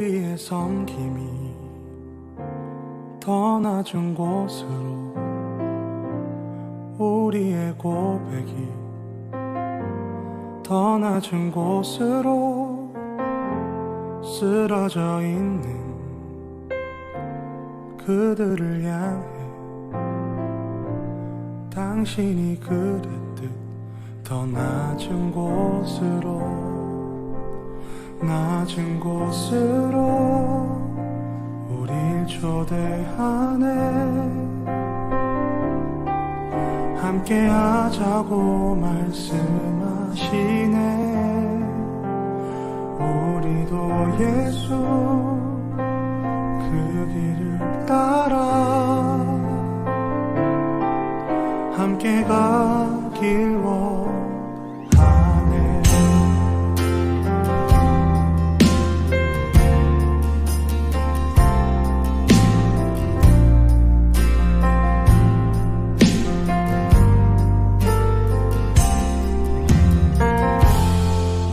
우리의 섬김이 더 낮은 곳으로, 우리의 고백이 더 낮은 곳으로 쓰러져 있는 그들을 향해 당신이 그랬듯 더 낮은 곳으로, 낮은 곳으로 우릴 초대하네. 함께 하자고 말씀하시네. 우리도 예수 그 길을 따라 함께 가길 원하네.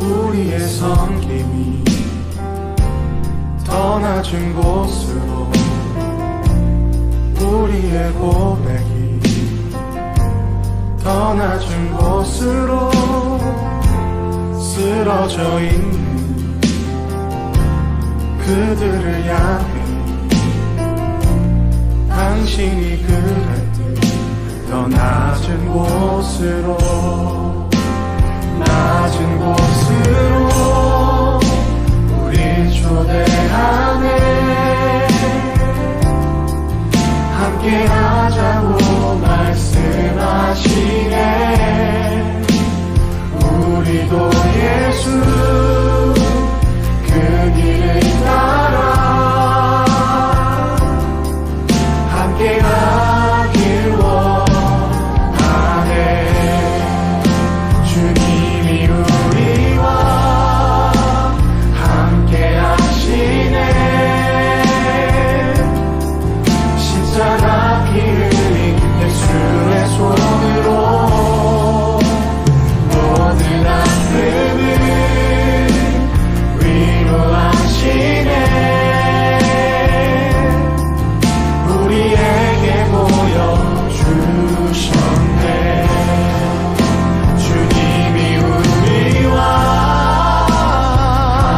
우리의 섬김이 더 낮은 곳으로, 우리의 고백이 더 낮은 곳으로 쓰러져 있는 그들을 향해 당신이 그랬듯 더 낮은 곳으로, 낮은 곳으로 우릴 초대하네. 함께 하자고 말씀하시네. 우리도 예수 그 길을 따라 함께 가길 원하네. 주님이 우리와 함께 하시네. 십자가 피 흘린 예수의 손으로 모든 아픔을 위로하시네. 우리에게 보여주셨네. 주님이 우리와 함께 하시네.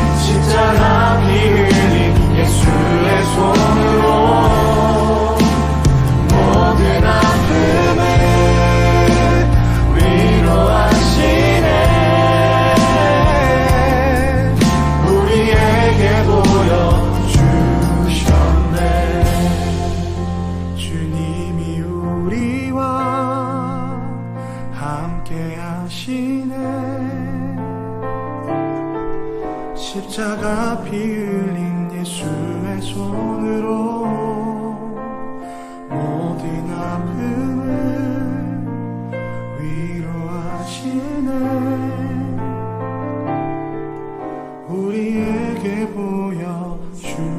십자가 피 흘린 예수의 손으로 모든 아픔을 위로하시네. 우리에게 보여주셨네. 주님이 우리와 함께 하시네. 십자가 피 흘린 예수의 손으로 모든 아픔을 위로하시네. 우리에게 보여주셨네.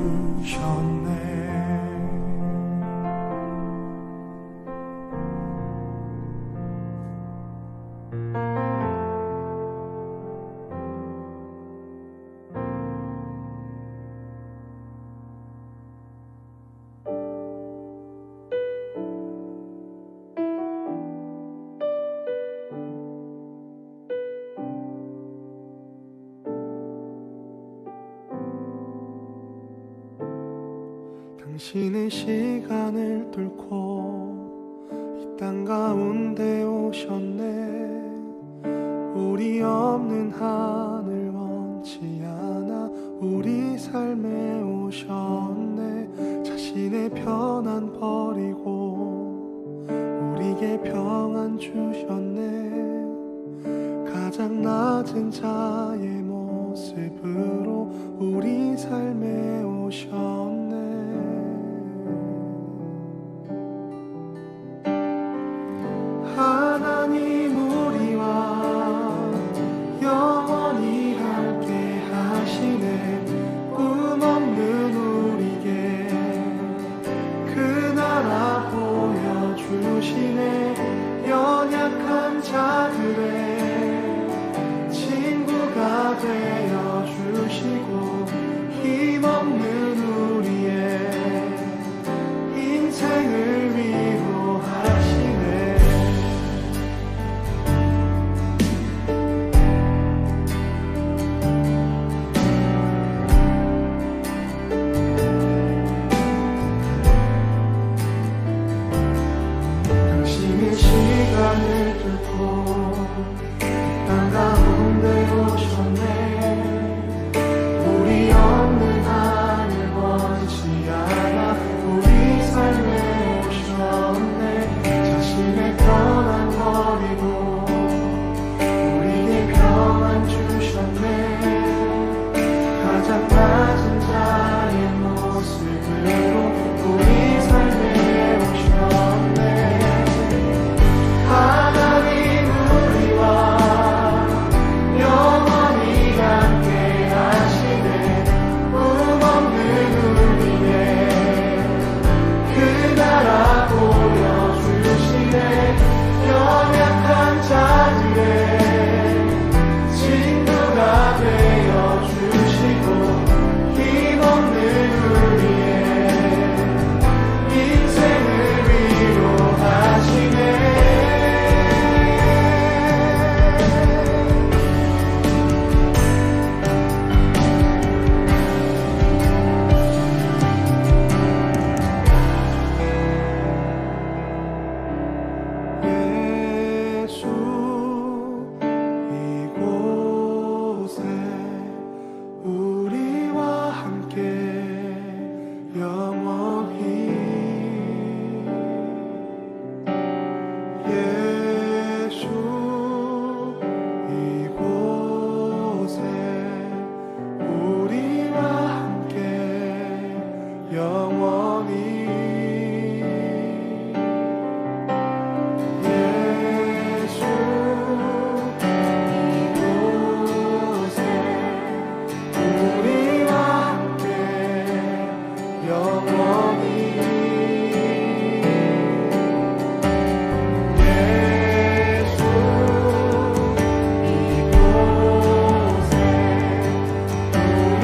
당신의 시간을 뚫고 이 땅 가운데 오셨네. 우리 없는 하늘 원치 않아 우리 삶에 오셨네. 자신의 편안 버리고 우리에게 평안 주셨네. 가장 낮은 자의 모습으로 우리 삶에 오셨네. 하나님 우리와 영원히 함께 하시네. 꿈 없는 우리에게 그 나라 보여주시네. 연약한 자들의 하늘 뚫고 땅 가운데 오셨네. 우리 없는 하늘 원치 않아 우리 삶에 오셨네. 자신의 편안 버리고 우리에게 평안 주셨네. 가장 낮은 자의 모습으로 우리 삶에 오셨네. 하나님 우리와 영원히 함께 하시네. 꿈 없는 우리의 그 나라 보여주시네. 연약한 자들의 친구가 되어주시고 힘없는 우리의 인생을 위로하시네. 예수 이곳에 우리와 함께 영원히. 예수 이곳에 우리와 함께 영원히. 예수 이곳에 우리와 함께 영원히. 예수 이곳에 우리와 함께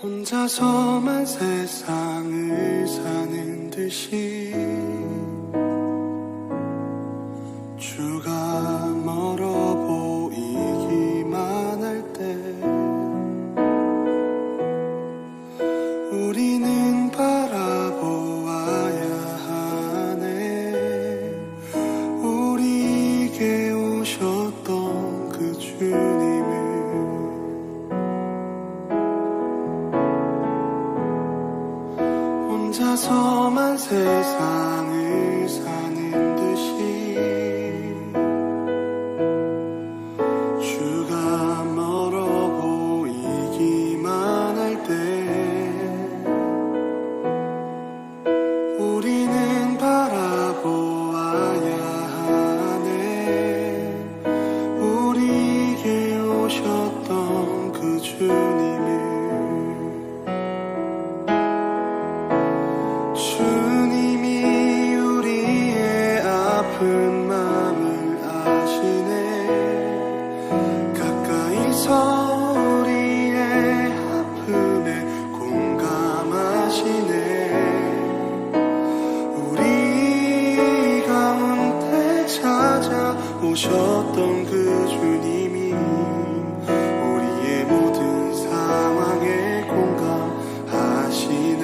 혼자서만 세상을 사는 듯이 주가 멀어 보이기만 할 때 우리는 바라보아야 하네. 우리에게 오셨던 그 주님을. 혼자서만 세상 그 주님이 우리의 모든 상황에 공감하시네.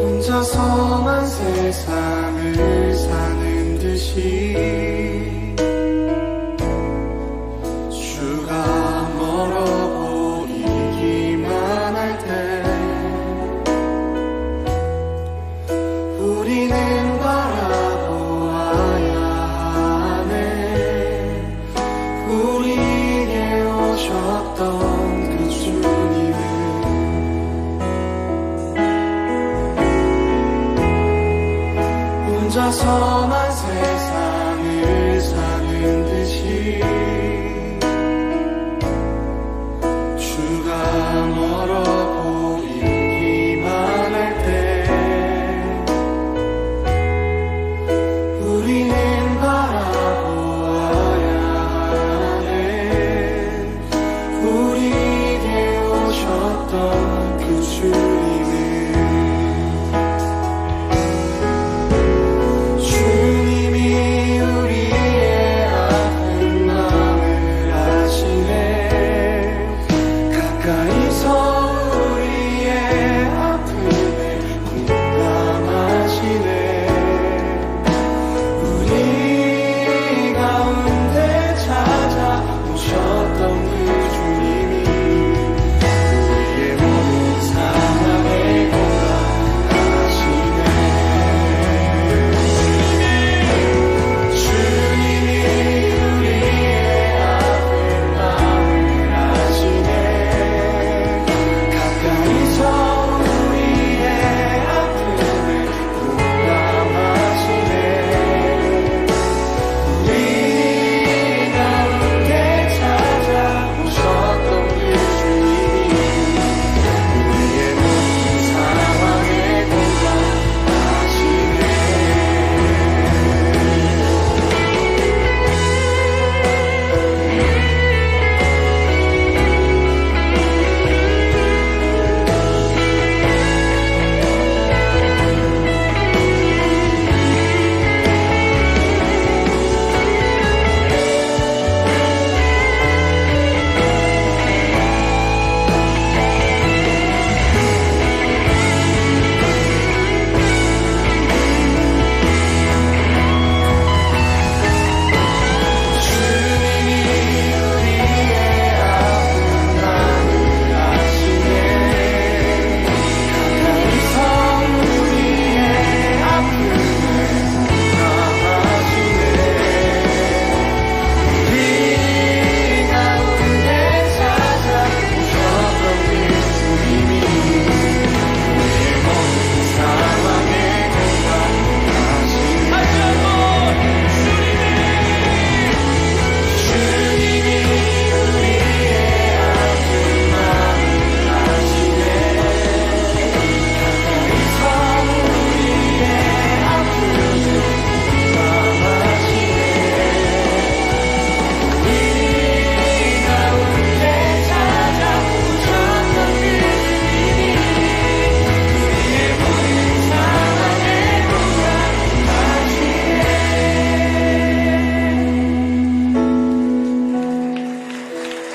혼자서만 세상을 사는 듯이 주가 멀어 보이기만 할 때 우리는 바라보아야 하네. 우리에게 오셨던 그 주님을 혼자서만 세상을 사는 듯이 주가 멀어 보이기만 할 때 우리는 바라보아야 하네. 우리에게 오셨던 그 주님을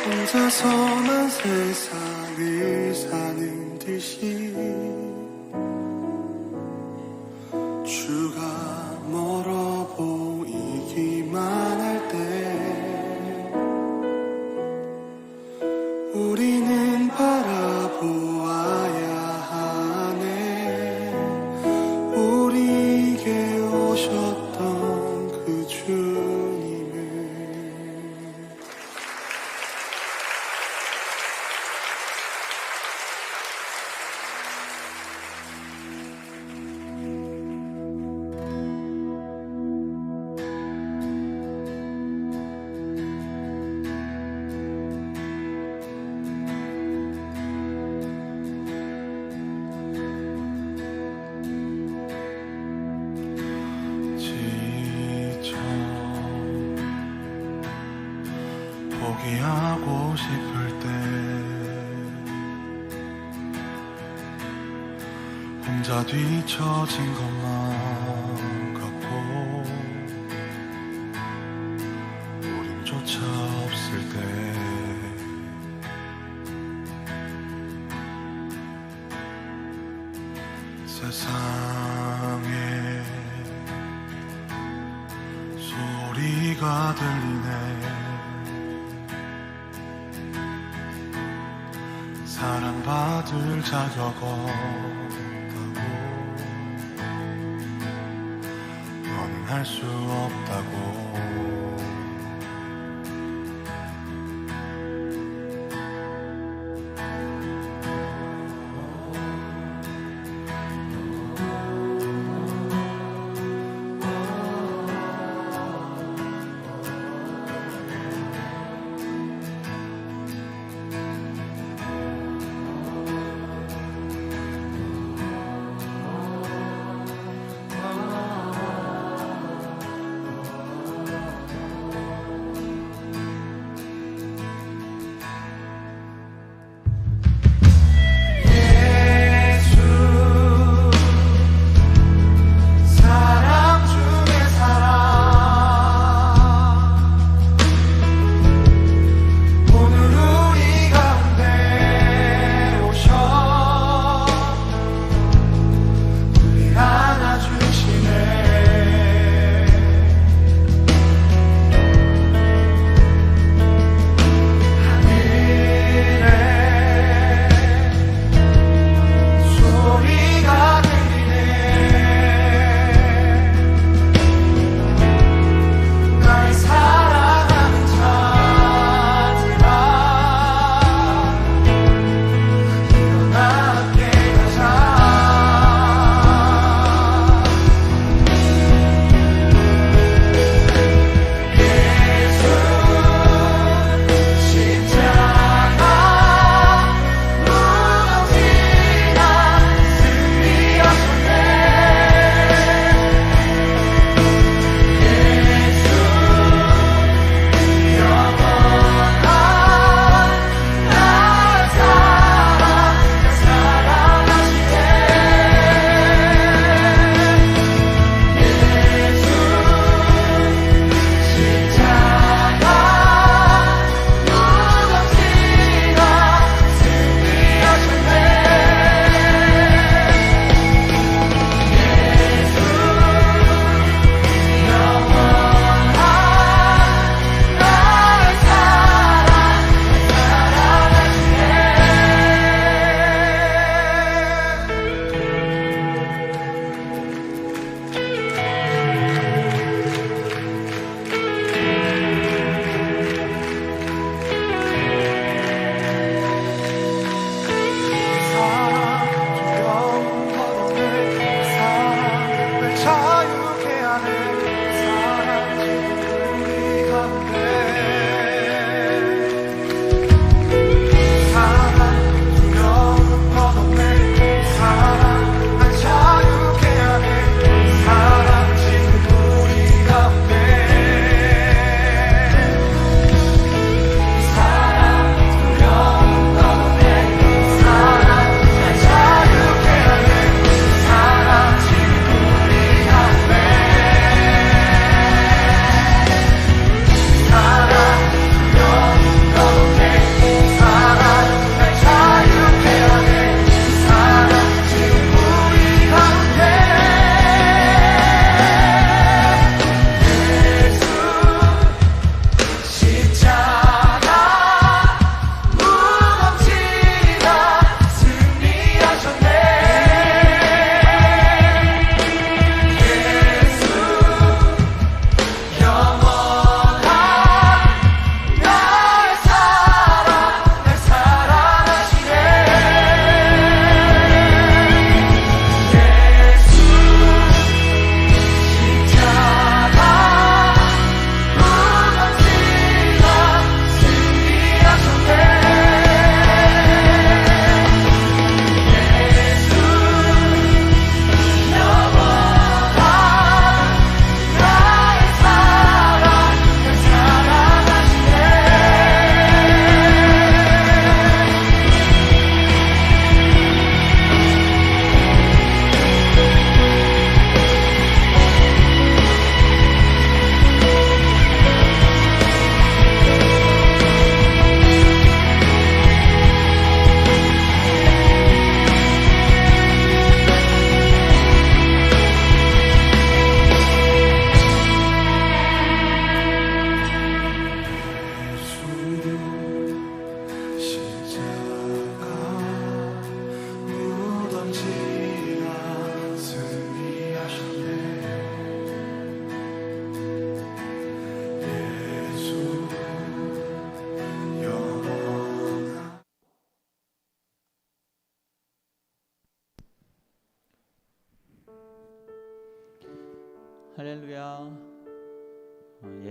혼자서만 세상을 사는 듯이 주가 멀어 보이기만 할 때 우리는 바라보아야 하네. 우리에게 오셨던 그 주님을. 포기하고 싶을 때 혼자 뒤처진 것만 같고 우림조차 없을 때 세상에 소리가 들리네. 사랑받을 자격 없다고, 너는 할 수 없다고.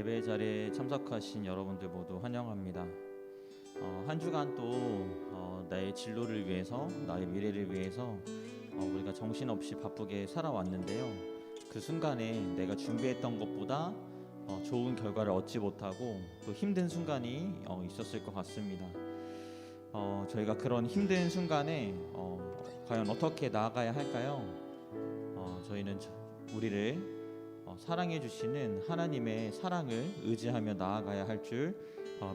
예배 자리에 참석하신 여러분들 모두 환영합니다. 한 주간 또 나의 진로를 위해서, 나의 미래를 위해서 우리가 정신없이 바쁘게 살아왔는데요. 그 순간에 내가 준비했던 것보다 좋은 결과를 얻지 못하고 또 힘든 순간이 있었을 것 같습니다. 저희가 그런 힘든 순간에 과연 어떻게 나아가야 할까요? 저희는 우리를 사랑해 주시는 하나님의 사랑을 의지하며 나아가야 할 줄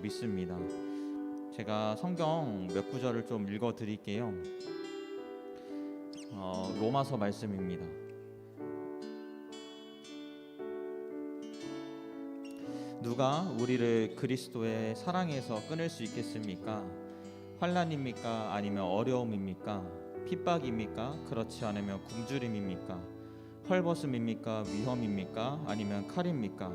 믿습니다. 제가 성경 몇 구절을 좀 읽어 드릴게요. 로마서 말씀입니다. 누가 우리를 그리스도의 사랑에서 끊을 수 있겠습니까? 환난입니까? 아니면 어려움입니까? 핍박입니까? 그렇지 않으면 굶주림입니까? 헐벗음입니까? 위험입니까? 아니면 칼입니까?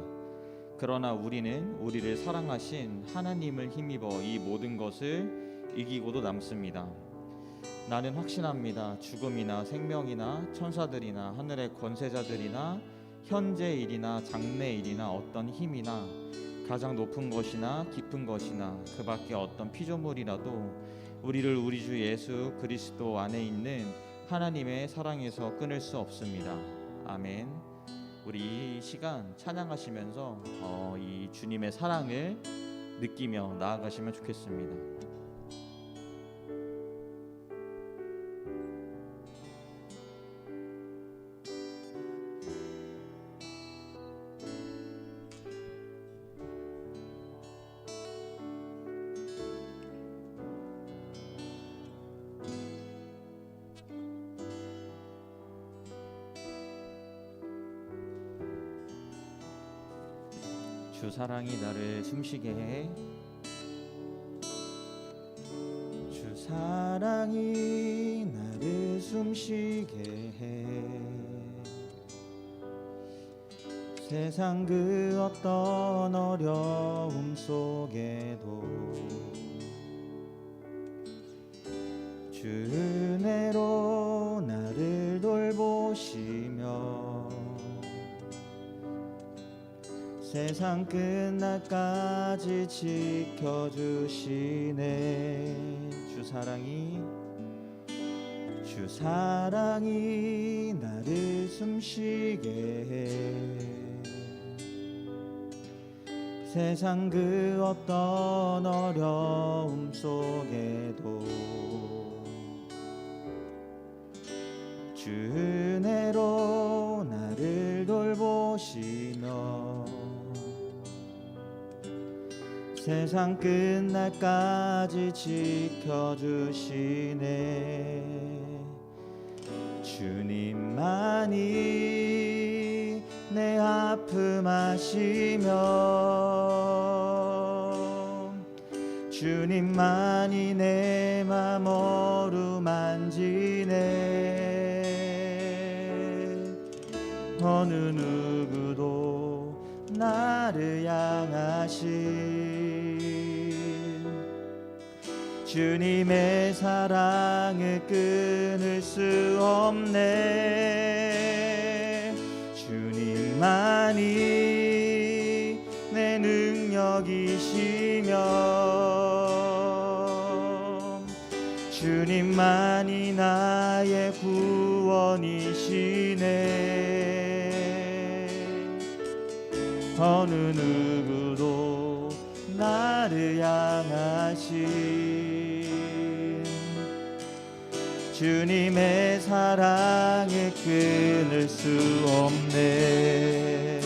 그러나 우리는 우리를 사랑하신 하나님을 힘입어 이 모든 것을 이기고도 남습니다. 나는 확신합니다. 죽음이나 생명이나 천사들이나 하늘의 권세자들이나 현재 일이나 장래 일이나 어떤 힘이나 가장 높은 것이나 깊은 것이나 그 밖에 어떤 피조물이라도 우리를 우리 주 예수 그리스도 안에 있는 하나님의 사랑에서 끊을 수 없습니다. 아멘. 우리 이 시간 찬양하시면서 이 주님의 사랑을 느끼며 나아가시면 좋겠습니다. 주 사랑이 나를 숨쉬게 해. 주 사랑이 나를 숨쉬게 해. 세상 그 어떤 어려움 속에도 주 은혜로 나를 돌보시며 세상 끝날까지 지켜주시네. 주 사랑이 나를 숨쉬게 해. 세상 그 어떤 어려움 속에도 주 은혜로 나를 돌보시며 세상 끝날까지 지켜주시네. 주님만이 내 아픔 아시며 주님만이 내 맘 어루만지네. 어느 누구도 나를 향하신 주님의 사랑을 끊을 수 없네. 주님만이 내 능력이시며 주님만이 나의 구원이시네. 어느 누구도 나를 향하신 주님의 사랑을 끊을 수 없네.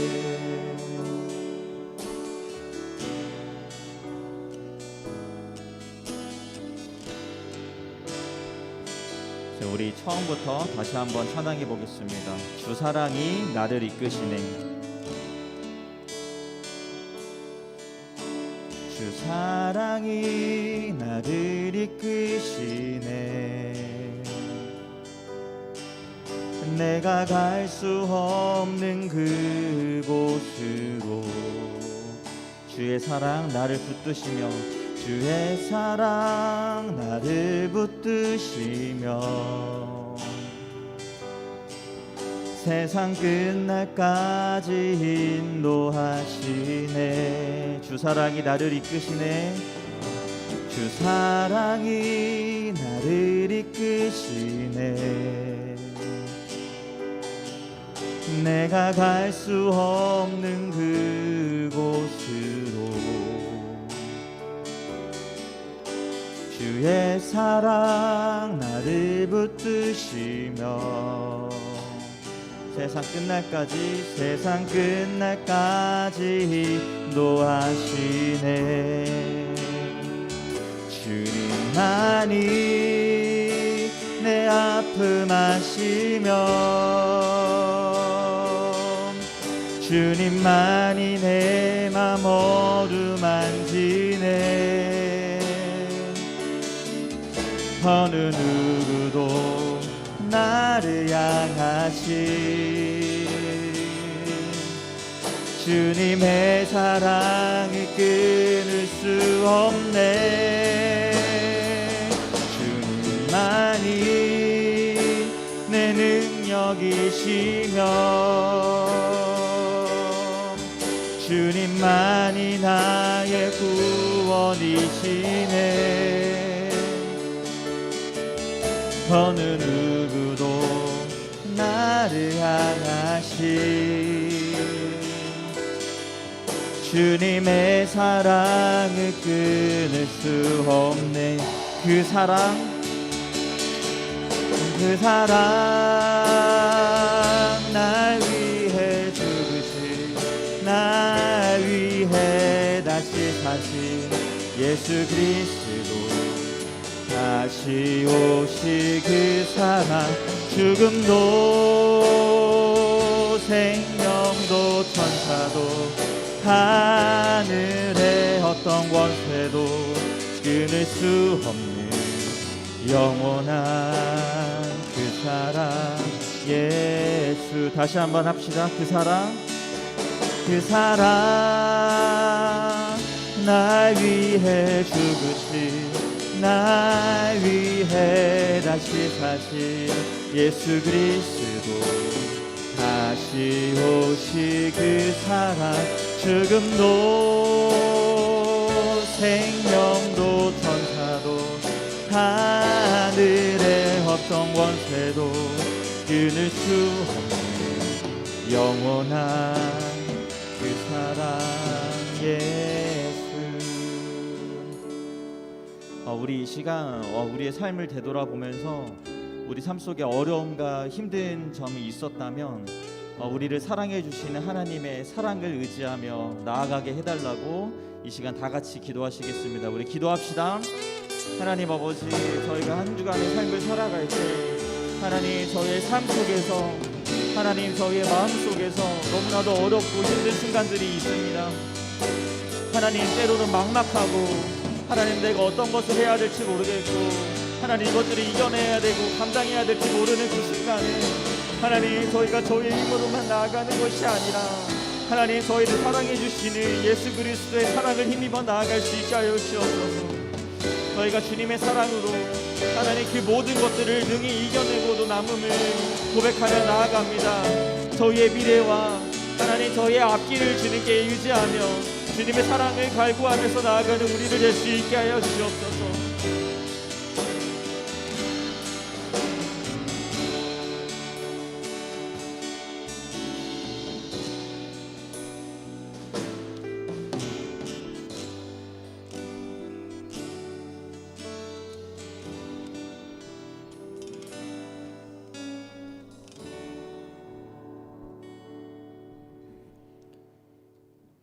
우리 처음부터 다시 한번 찬양해 보겠습니다. 주 사랑이 나를 이끄시네. 주 사랑이 나를 이끄시네. 내가 갈 수 없는 그곳으로 주의 사랑 나를 붙드시며 주의 사랑 나를 붙드시며 세상 끝날까지 인도하시네. 주 사랑이 나를 이끄시네. 주 사랑이 나를 이끄시네. 내가 갈 수 없는 그곳으로 주의 사랑 나를 붙드시며 세상 끝날까지 인도하시네. 주님만이 내 아픔 아시며 주님만이 내 맘 어루만지네. 어느 누구도 나를 향하신 주님의 사랑을 끊을 수 없네. 주님만이 내 능력이시며 주님만이 나의 구원이시네. 어느 누구도 나를 향하신 주님의 사랑을 끊을 수 없네. 그 사랑 날 위해 죽으신 날 위해 다시 사신 예수 그리스도 다시 오실 그 사랑. 죽음도 생명도 천사도 하늘의 어떤 권세도 끊을 수 없는 영원한 그 사랑 예수. 다시 한번 합시다. 그 사랑 날 위해 죽으신 날 위해 다시 사신 예수 그리스도 다시 오실 그 사랑. 죽음도 생명도 천사도 하늘의 어떤 권세도 끊을 수 없는 영원한 그 사랑 예수. 우리 이 시간 우리의 삶을 되돌아보면서 우리 삶 속에 어려움과 힘든 점이 있었다면 우리를 사랑해 주시는 하나님의 사랑을 의지하며 나아가게 해달라고 이 시간 다 같이 기도하시겠습니다. 우리 기도합시다. 하나님 아버지, 저희가 한 주간의 삶을 살아갈 때 하나님 저희의 삶 속에서 하나님 저희의 마음 속에서 너무나도 어렵고 힘든 순간들이 있습니다. 하나님 때로는 막막하고 하나님 내가 어떤 것을 해야 될지 모르겠고 하나님 이것들을 이겨내야 되고 감당해야 될지 모르는 그 순간에 하나님 저희가 저희의 힘으로만 나아가는 것이 아니라 하나님 저희를 사랑해 주시는 예수 그리스도의 사랑을 힘입어 나아갈 수 있게 하여 주옵소서. 저희가 주님의 사랑으로 하나님 그 모든 것들을 능히 이겨내고도 남음을 고백하며 나아갑니다. 저희의 미래와 하나님 저희의 앞길을 주님께 의지하며 주님의 사랑을 갈구하면서 나아가는 우리를 될 수 있게 하여 주옵소서.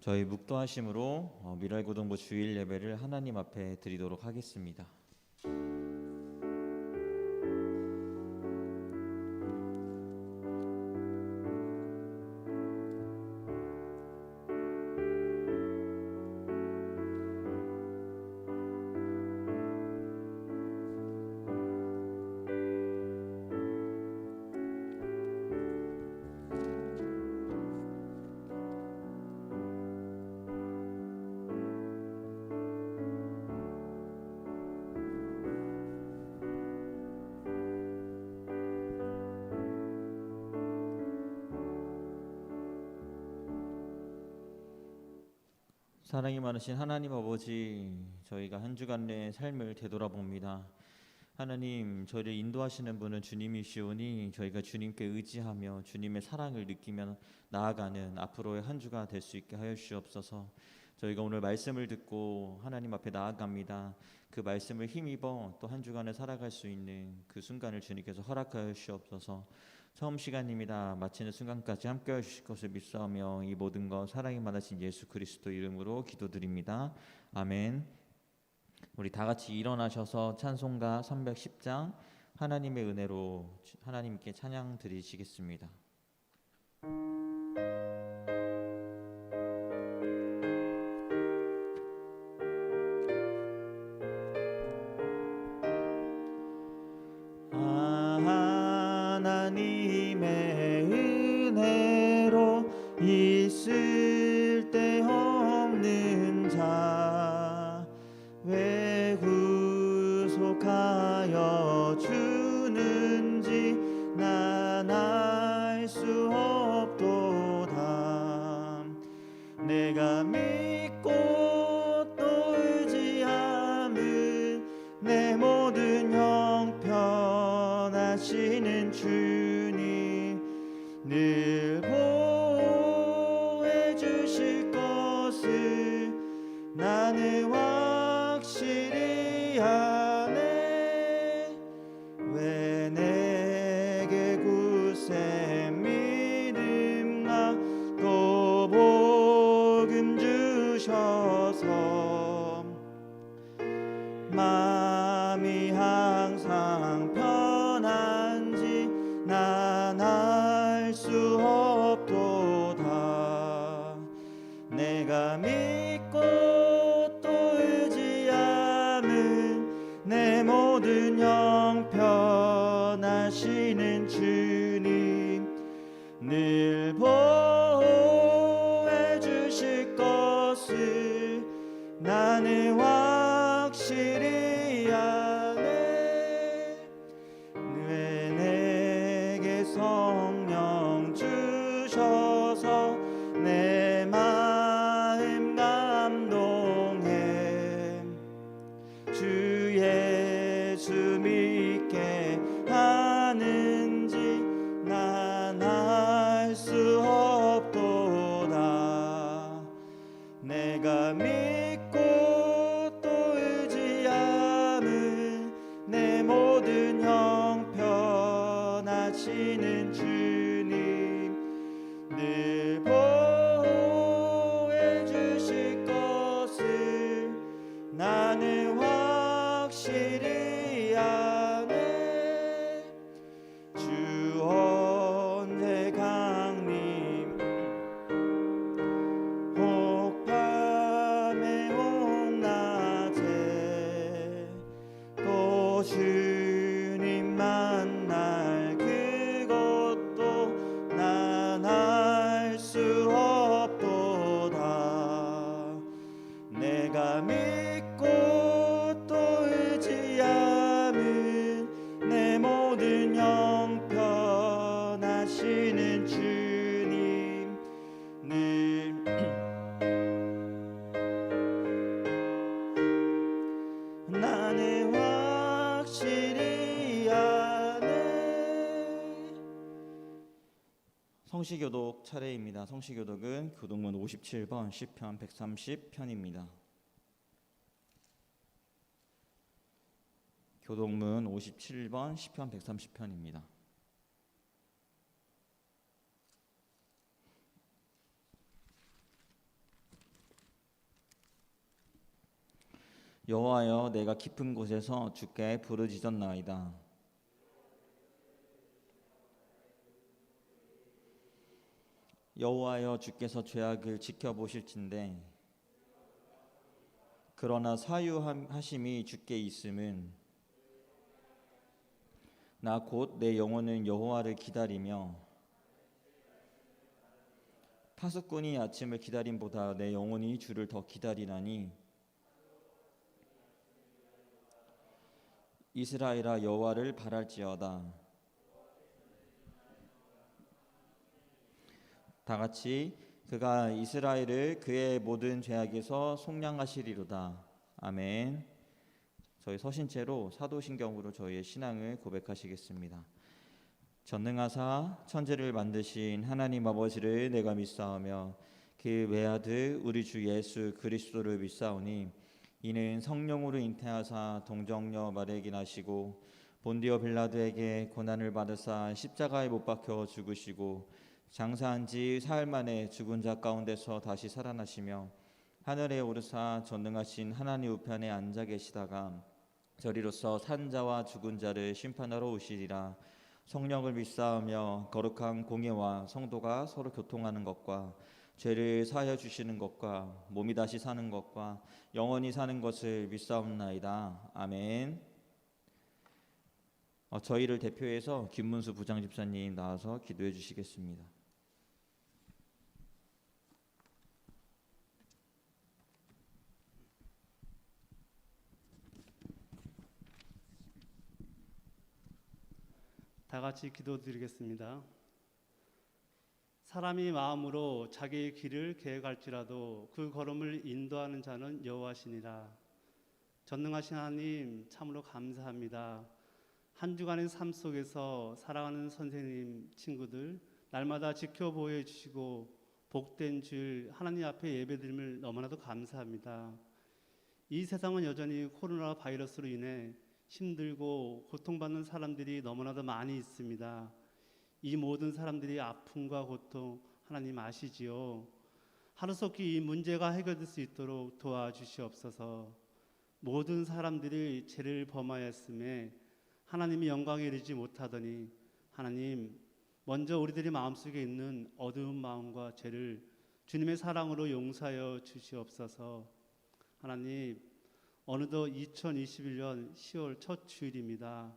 저희 묵도하심으로 미랄고등부 주일 예배를 하나님 앞에 드리도록 하겠습니다. 사랑이 많으신 하나님 아버지, 저희가 한 주간의 삶을 되돌아봅니다. 하나님, 저희를 인도하시는 분은 주님이시오니 저희가 주님께 의지하며 주님의 사랑을 느끼며 나아가는 앞으로의 한 주가 될 수 있게 하여 주옵소서. 저희가 오늘 말씀을 듣고 하나님 앞에 나아갑니다. 그 말씀을 힘입어 또 한 주간을 살아갈 수 있는 그 순간을 주님께서 허락하여 주옵소서. 처음 시간입니다. 마치는 순간까지 함께해 주실 것을 믿사오며 이 모든 것 사랑이 많으신 예수 그리스도 이름으로 기도드립니다. 아멘. 우리 다 같이 일어나셔서 찬송가 310장 하나님의 은혜로 하나님께 찬양 드리시겠습니다. 하나님의 은혜로 있을 데 없는 자 왜 구속하여 주는지 난 알 수 없도다. 내가 믿고 또 의지함은 내 모든 형편하시는 주님 늘 보호해 주실 것을 나는 확실히 아네. 왜 내게 굳세 믿음과 또 복음 주셔서 마음이 항상 편한지 난 알 수 없도다. 내가 믿고 또 의지함은 내 모든 형편하시는 주님 늘 보호해 주실 것을 나는 확실히 아네. 왜 내게 성령 주셔서 내 마음 감동해 주 예수 믿게 하는지 난 알 수 없도다. 내가 믿고 또 의지함은 내 모든 형편하시는 주님 늘 보호해 주실 것을 나는 확실히 아네. 주 언제 강림 혹 밤에 혹 낮에 또 주님 만날 그것도 난 알 수 없도다. 내가 믿고 또 의지함은 내 모든 형편하시는 주님 늘 나는 확실히 아네. 성시교독 차례입니다. 성시교독은 교독문 57번 시편 130편입니다. 교독문 57번 시편 130편입니다. 여호와여, 내가 깊은 곳에서 주께 부르짖었나이다. 여호와여, 주께서 죄악을 지켜보실진대 그러나 사유하심이 주께 있음은 나 곧 내 영혼은 여호와를 기다리며 파수꾼이 아침을 기다림보다 내 영혼이 주를 더 기다리나니 이스라엘아, 여호와를 바랄지어다. 다 같이 그가 이스라엘을 그의 모든 죄악에서 속량하시리로다. 아멘. 저희 서신체로 사도신경으로 저희의 신앙을 고백하시겠습니다. 전능하사 천지를 만드신 하나님 아버지를 내가 믿사오며 그 외아들 우리 주 예수 그리스도를 믿사오니 이는 성령으로 잉태하사 동정녀 마리아에게 나시고 본디오 빌라도에게 고난을 받으사 십자가에 못 박혀 죽으시고 장사한 지 사흘 만에 죽은 자 가운데서 다시 살아나시며 하늘에 오르사 전능하신 하나님 우편에 앉아 계시다가 저리로서 산 자와 죽은 자를 심판하러 오시리라. 성령을 믿사오며 거룩한 공예와 성도가 서로 교통하는 것과 죄를 사하여 주시는 것과 몸이 다시 사는 것과 영원히 사는 것을 믿사옵나이다. 아멘. 저희를 대표해서 김문수 부장집사님 나와서 기도해 주시겠습니다. 다 같이 기도드리겠습니다. 사람이 마음으로 자기의 길을 계획할지라도 그 걸음을 인도하는 자는 여호와시니라. 전능하신 하나님 참으로 감사합니다. 한 주간의 삶 속에서 사랑하는 선생님, 친구들 날마다 지켜보여 주시고 복된 주일 하나님 앞에 예배드림을 너무나도 감사합니다. 이 세상은 여전히 코로나 바이러스로 인해 힘들고 고통받는 사람들이 너무나도 많이 있습니다. 이 모든 사람들이 아픔과 고통 하나님 아시지요. 하루속히 이 문제가 해결될 수 있도록 도와주시옵소서. 모든 사람들이 죄를 범하였음에 하나님이 영광에 이르지 못하더니 하나님 먼저 우리들의 마음속에 있는 어두운 마음과 죄를 주님의 사랑으로 용서하여 주시옵소서. 하나님 어느덧 2021년 10월 첫 주일입니다.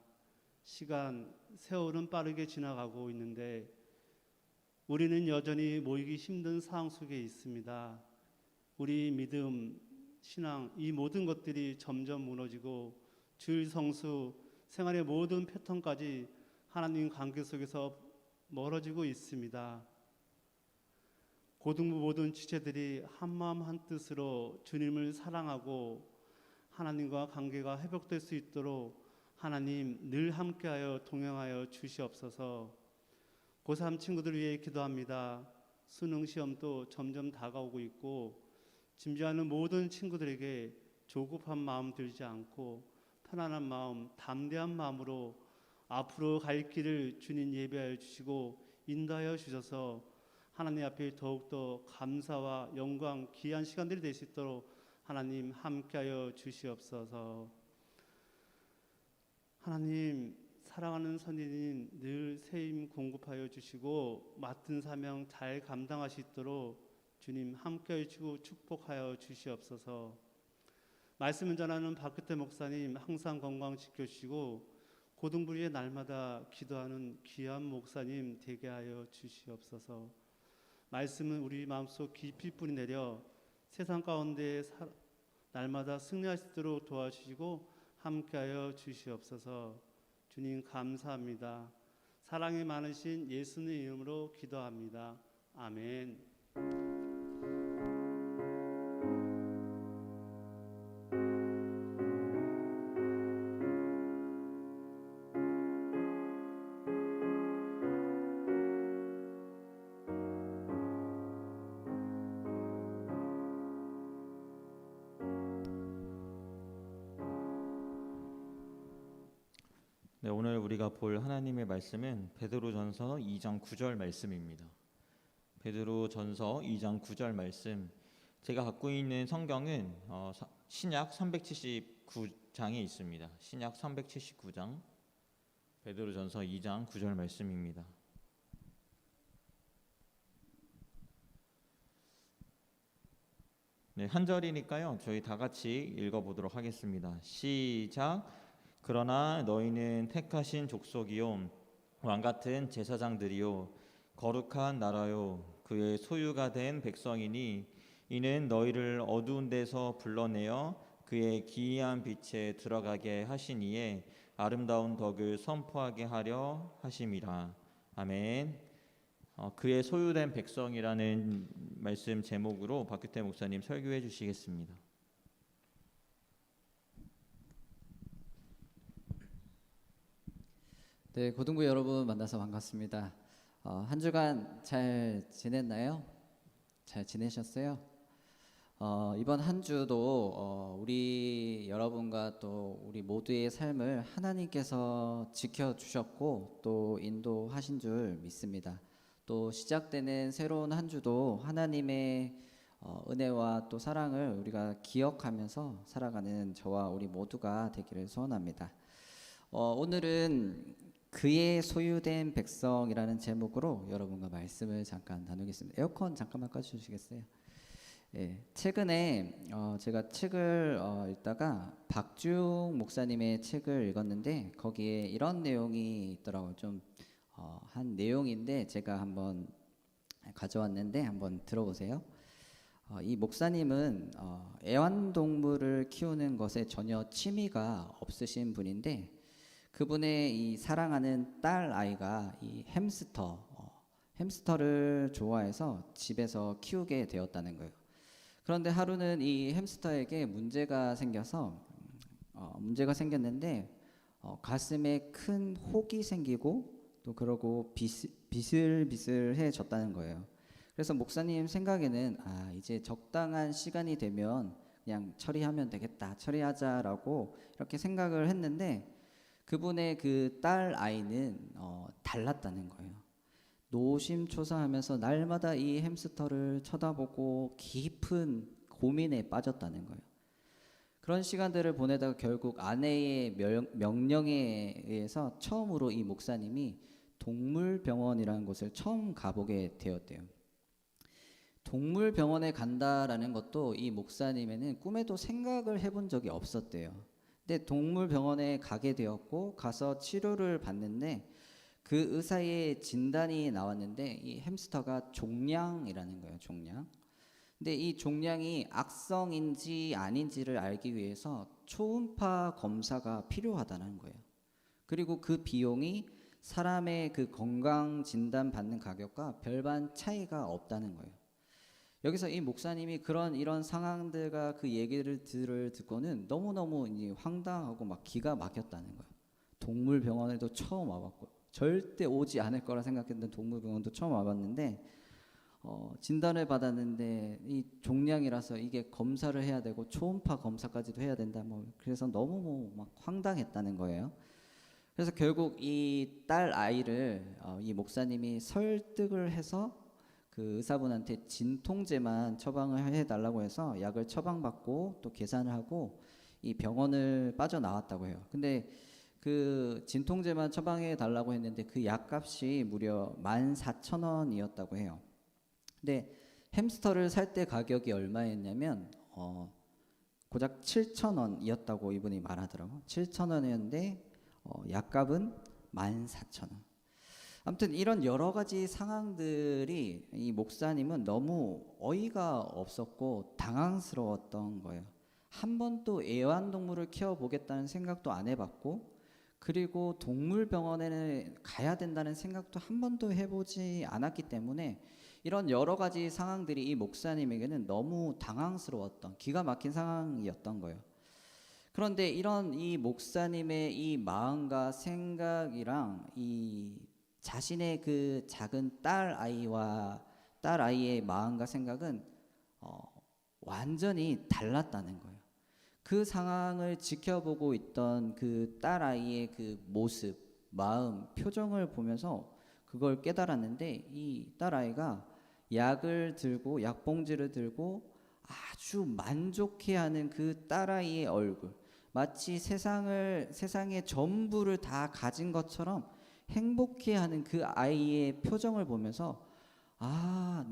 세월은 빠르게 지나가고 있는데 우리는 여전히 모이기 힘든 상황 속에 있습니다. 우리 믿음, 신앙 이 모든 것들이 점점 무너지고 주일 성수, 생활의 모든 패턴까지 하나님 관계 속에서 멀어지고 있습니다. 고등부 모든 지체들이 한마음 한뜻으로 주님을 사랑하고 하나님과 관계가 회복될 수 있도록 하나님 늘 함께하여 동행하여 주시옵소서. 고3 친구들 위해 기도합니다. 수능 시험도 점점 다가오고 있고 준비하는 모든 친구들에게 조급한 마음 들지 않고 편안한 마음, 담대한 마음으로 앞으로 갈 길을 주님 예배하여 주시고 인도하여 주셔서 하나님 앞에 더욱더 감사와 영광, 귀한 시간들이 될 수 있도록 하나님 함께하여 주시옵소서. 하나님 사랑하는 선생님 늘 세임 공급하여 주시고 맡은 사명 잘 감당하시도록 주님 함께하여 주시고 축복하여 주시옵소서. 말씀을 전하는 박규태 목사님 항상 건강 지켜주시고 고등부리에 날마다 기도하는 귀한 목사님 되게 하여 주시옵소서. 말씀은 우리 마음속 깊이 뿌리 내려 세상 가운데 날마다 승리할 수 있도록 도와주시고 함께하여 주시옵소서. 주님 감사합니다. 사랑이 많으신 예수님 이름으로 기도합니다. 아멘. 네, 오늘 우리가 볼 하나님의 말씀은 베드로전서 2장 9절 말씀입니다. 베드로전서 2장 9절 말씀. 제가 갖고 있는 성경은 신약 379장에 있습니다. 신약 379장 베드로전서 2장 9절 말씀입니다. 네, 한 절이니까요. 저희 다 같이 읽어보도록 하겠습니다. 시작. 그러나 너희는 택하신 족속이요 왕같은 제사장들이요 거룩한 나라요 그의 소유가 된 백성이니 이는 너희를 어두운 데서 불러내어 그의 기이한 빛에 들어가게 하시니에 아름다운 덕을 선포하게 하려 하심이라. 아멘. 그의 소유된 백성이라는 말씀 제목으로 박규태 목사님 설교해 주시겠습니다. 네, 고등부 여러분 만나서 반갑습니다. 한 주간 잘 지냈나요? 잘 지내셨어요? 이번 한 주도 우리 여러분과 또 우리 모두의 삶을 하나님께서 지켜주셨고 또 인도하신 줄 믿습니다. 또 시작되는 새로운 한 주도 하나님의 은혜와 또 사랑을 우리가 기억하면서 살아가는 저와 우리 모두가 되기를 소원합니다. 오늘은 그의 소유된 백성이라는 제목으로 여러분과 말씀을 잠깐 나누겠습니다. 에어컨 잠깐만 꺼주시겠어요? 예, 최근에 제가 책을 읽다가 박중 목사님의 책을 읽었는데 거기에 이런 내용이 있더라고요. 좀 한 내용인데 제가 한번 가져왔는데 한번 들어보세요. 이 목사님은 애완동물을 키우는 것에 전혀 취미가 없으신 분인데 그분의 이 사랑하는 딸 아이가 이 햄스터를 좋아해서 집에서 키우게 되었다는 거예요. 그런데 하루는 이 햄스터에게 문제가 생겼는데 가슴에 큰 혹이 생기고 또 그러고 비슬비슬해졌다는 거예요. 그래서 목사님 생각에는 이제 적당한 시간이 되면 그냥 처리하면 되겠다, 처리하자라고 이렇게 생각을 했는데 그분의 그 딸 아이는 달랐다는 거예요. 노심초사하면서 날마다 이 햄스터를 쳐다보고 깊은 고민에 빠졌다는 거예요. 그런 시간들을 보내다가 결국 아내의 명령에 의해서 처음으로 이 목사님이 동물병원이라는 곳을 처음 가보게 되었대요. 동물병원에 간다라는 것도 이 목사님에는 꿈에도 생각을 해본 적이 없었대요. 근데 동물병원에 가게 되었고 가서 치료를 받는데 그 의사의 진단이 나왔는데 이 햄스터가 종양이라는 거예요. 종양. 근데 이 종양이 악성인지 아닌지를 알기 위해서 초음파 검사가 필요하다는 거예요. 그리고 그 비용이 사람의 그 건강 진단 받는 가격과 별반 차이가 없다는 거예요. 여기서 이 목사님이 이런 상황들과 그 얘기를 듣고는 너무너무 이제 황당하고 막 기가 막혔다는 거예요. 동물병원에도 처음 와봤고 절대 오지 않을 거라 생각했던 동물병원도 처음 와봤는데 진단을 받았는데 이 종양이라서 이게 검사를 해야 되고 초음파 검사까지도 해야 된다. 그래서 너무 막 황당했다는 거예요. 그래서 결국 이 딸 아이를 이 목사님이 설득을 해서 그 의사분한테 진통제만 처방을 해달라고 해서 약을 처방받고 또 계산을 하고 이 병원을 빠져나왔다고 해요. 근데 그 진통제만 처방해 달라고 했는데 그 약값이 무려 14,000원이었다고 해요. 근데 햄스터를 살 때 가격이 얼마였냐면 고작 7,000원이었다고 이분이 말하더라고요. 7,000원이었는데 약값은 14,000원. 아무튼 이런 여러 가지 상황들이 이 목사님은 너무 어이가 없었고 당황스러웠던 거예요. 한 번도 애완동물을 키워보겠다는 생각도 안 해봤고 그리고 동물병원에 가야 된다는 생각도 한 번도 해보지 않았기 때문에 이런 여러 가지 상황들이 이 목사님에게는 너무 당황스러웠던 기가 막힌 상황이었던 거예요. 그런데 이 목사님의 이 마음과 생각이랑 이 자신의 그 작은 딸 아이의 마음과 생각은 완전히 달랐다는 거예요. 그 상황을 지켜보고 있던 그 딸 아이의 그 모습, 마음, 표정을 보면서 그걸 깨달았는데 이 딸 아이가 약을 들고 약봉지를 들고 아주 만족해하는 그 딸 아이의 얼굴, 마치 세상의 전부를 다 가진 것처럼 행복해하는 그 아이의 표정을 보면서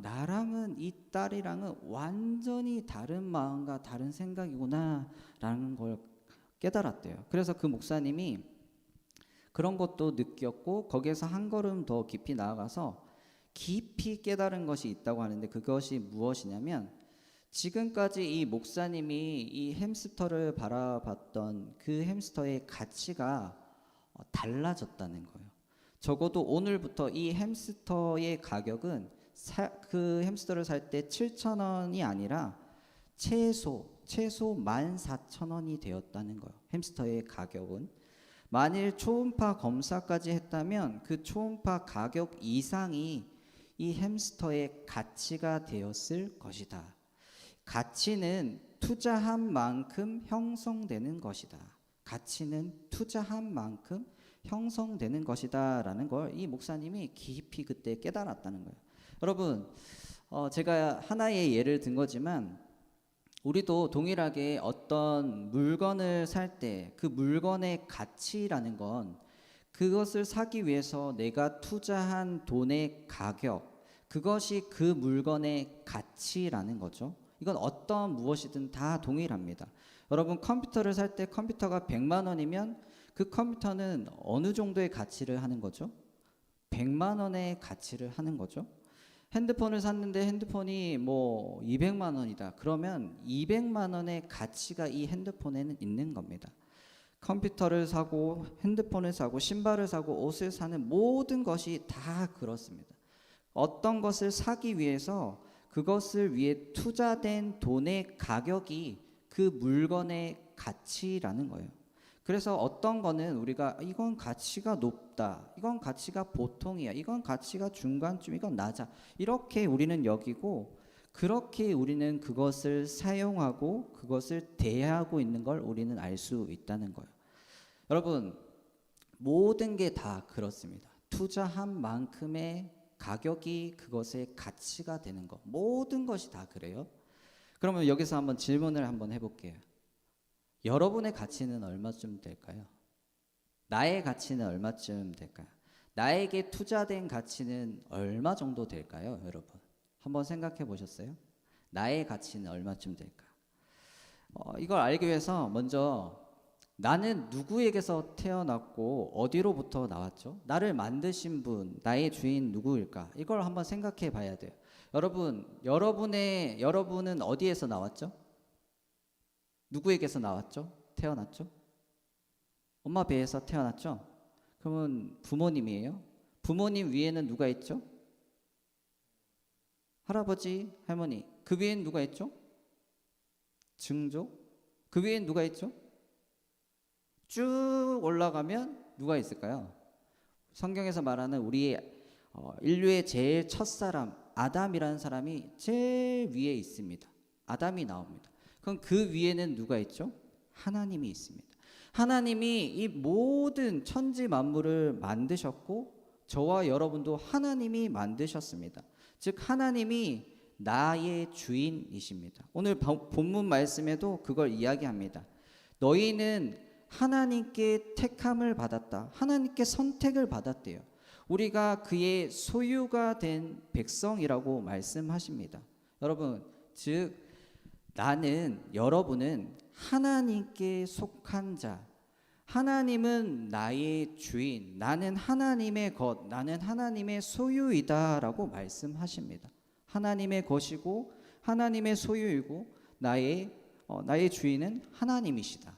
나랑은 이 딸이랑은 완전히 다른 마음과 다른 생각이구나라는 걸 깨달았대요. 그래서 그 목사님이 그런 것도 느꼈고 거기에서 한 걸음 더 깊이 나아가서 깊이 깨달은 것이 있다고 하는데 그것이 무엇이냐면 지금까지 이 목사님이 이 햄스터를 바라봤던 그 햄스터의 가치가 달라졌다는 거예요. 적어도 오늘부터 이 햄스터의 가격은 그 햄스터를 살 때 7,000원이 아니라 최소 14,000원이 되었다는 거예요. 햄스터의 가격은. 만일 초음파 검사까지 했다면 그 초음파 가격 이상이 이 햄스터의 가치가 되었을 것이다. 가치는 투자한 만큼 형성되는 것이다. 가치는 투자한 만큼 형성되는 것이다 라는 걸 이 목사님이 깊이 그때 깨달았다는 거예요. 여러분, 제가 하나의 예를 든 거지만 우리도 동일하게 어떤 물건을 살 때 그 물건의 가치라는 건 그것을 사기 위해서 내가 투자한 돈의 가격, 그것이 그 물건의 가치라는 거죠. 이건 어떤 무엇이든 다 동일합니다. 여러분, 컴퓨터를 살 때 컴퓨터가 100만 원이면 그 컴퓨터는 어느 정도의 가치를 하는 거죠? 100만 원의 가치를 하는 거죠. 핸드폰을 샀는데 핸드폰이 뭐 200만 원이다. 그러면 200만 원의 가치가 이 핸드폰에는 있는 겁니다. 컴퓨터를 사고 핸드폰을 사고 신발을 사고 옷을 사는 모든 것이 다 그렇습니다. 어떤 것을 사기 위해서 그것을 위해 투자된 돈의 가격이 그 물건의 가치라는 거예요. 그래서 어떤 거는 우리가 이건 가치가 높다, 이건 가치가 보통이야, 이건 가치가 중간쯤, 이건 낮아, 이렇게 우리는 여기고 그렇게 우리는 그것을 사용하고 그것을 대하고 있는 걸 우리는 알 수 있다는 거예요. 여러분, 모든 게 다 그렇습니다. 투자한 만큼의 가격이 그것의 가치가 되는 것, 모든 것이 다 그래요. 그러면 여기서 한번 질문을 한번 해볼게요. 여러분의 가치는 얼마쯤 될까요? 나의 가치는 얼마쯤 될까요? 나에게 투자된 가치는 얼마 정도 될까요, 여러분? 한번 생각해 보셨어요? 나의 가치는 얼마쯤 될까? 이걸 알기 위해서 먼저 나는 누구에게서 태어났고 어디로부터 나왔죠? 나를 만드신 분, 나의 주인 누구일까? 이걸 한번 생각해 봐야 돼요. 여러분은 어디에서 나왔죠? 누구에게서 나왔죠? 태어났죠? 엄마 배에서 태어났죠? 그러면 부모님이에요? 부모님 위에는 누가 있죠? 할아버지, 할머니. 그 위엔 누가 있죠? 증조. 그 위엔 누가 있죠? 쭉 올라가면 누가 있을까요? 성경에서 말하는 우리의 인류의 제일 첫사람 아담이라는 사람이 제일 위에 있습니다. 아담이 나옵니다. 그럼 그 위에는 누가 있죠? 하나님이 있습니다. 하나님이 이 모든 천지 만물을 만드셨고 저와 여러분도 하나님이 만드셨습니다. 즉 하나님이 나의 주인이십니다. 오늘 본문 말씀에도 그걸 이야기합니다. 너희는 하나님께 택함을 받았다. 하나님께 선택을 받았대요. 우리가 그의 소유가 된 백성이라고 말씀하십니다. 여러분, 즉 여러분은 하나님께 속한 자, 하나님은 나의 주인, 나는 하나님의 것, 나는 하나님의 소유이다라고 말씀하십니다. 하나님의 것이고 하나님의 소유이고 나의 주인은 하나님이시다.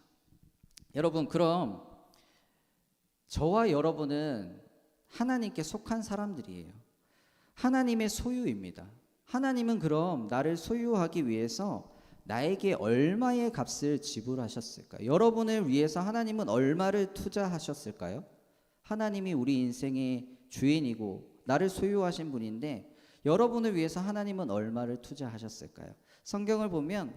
여러분, 그럼 저와 여러분은 하나님께 속한 사람들이에요. 하나님의 소유입니다. 하나님은 그럼 나를 소유하기 위해서 나에게 얼마의 값을 지불하셨을까요? 여러분을 위해서 하나님은 얼마를 투자하셨을까요? 하나님이 우리 인생의 주인이고 나를 소유하신 분인데 여러분을 위해서 하나님은 얼마를 투자하셨을까요? 성경을 보면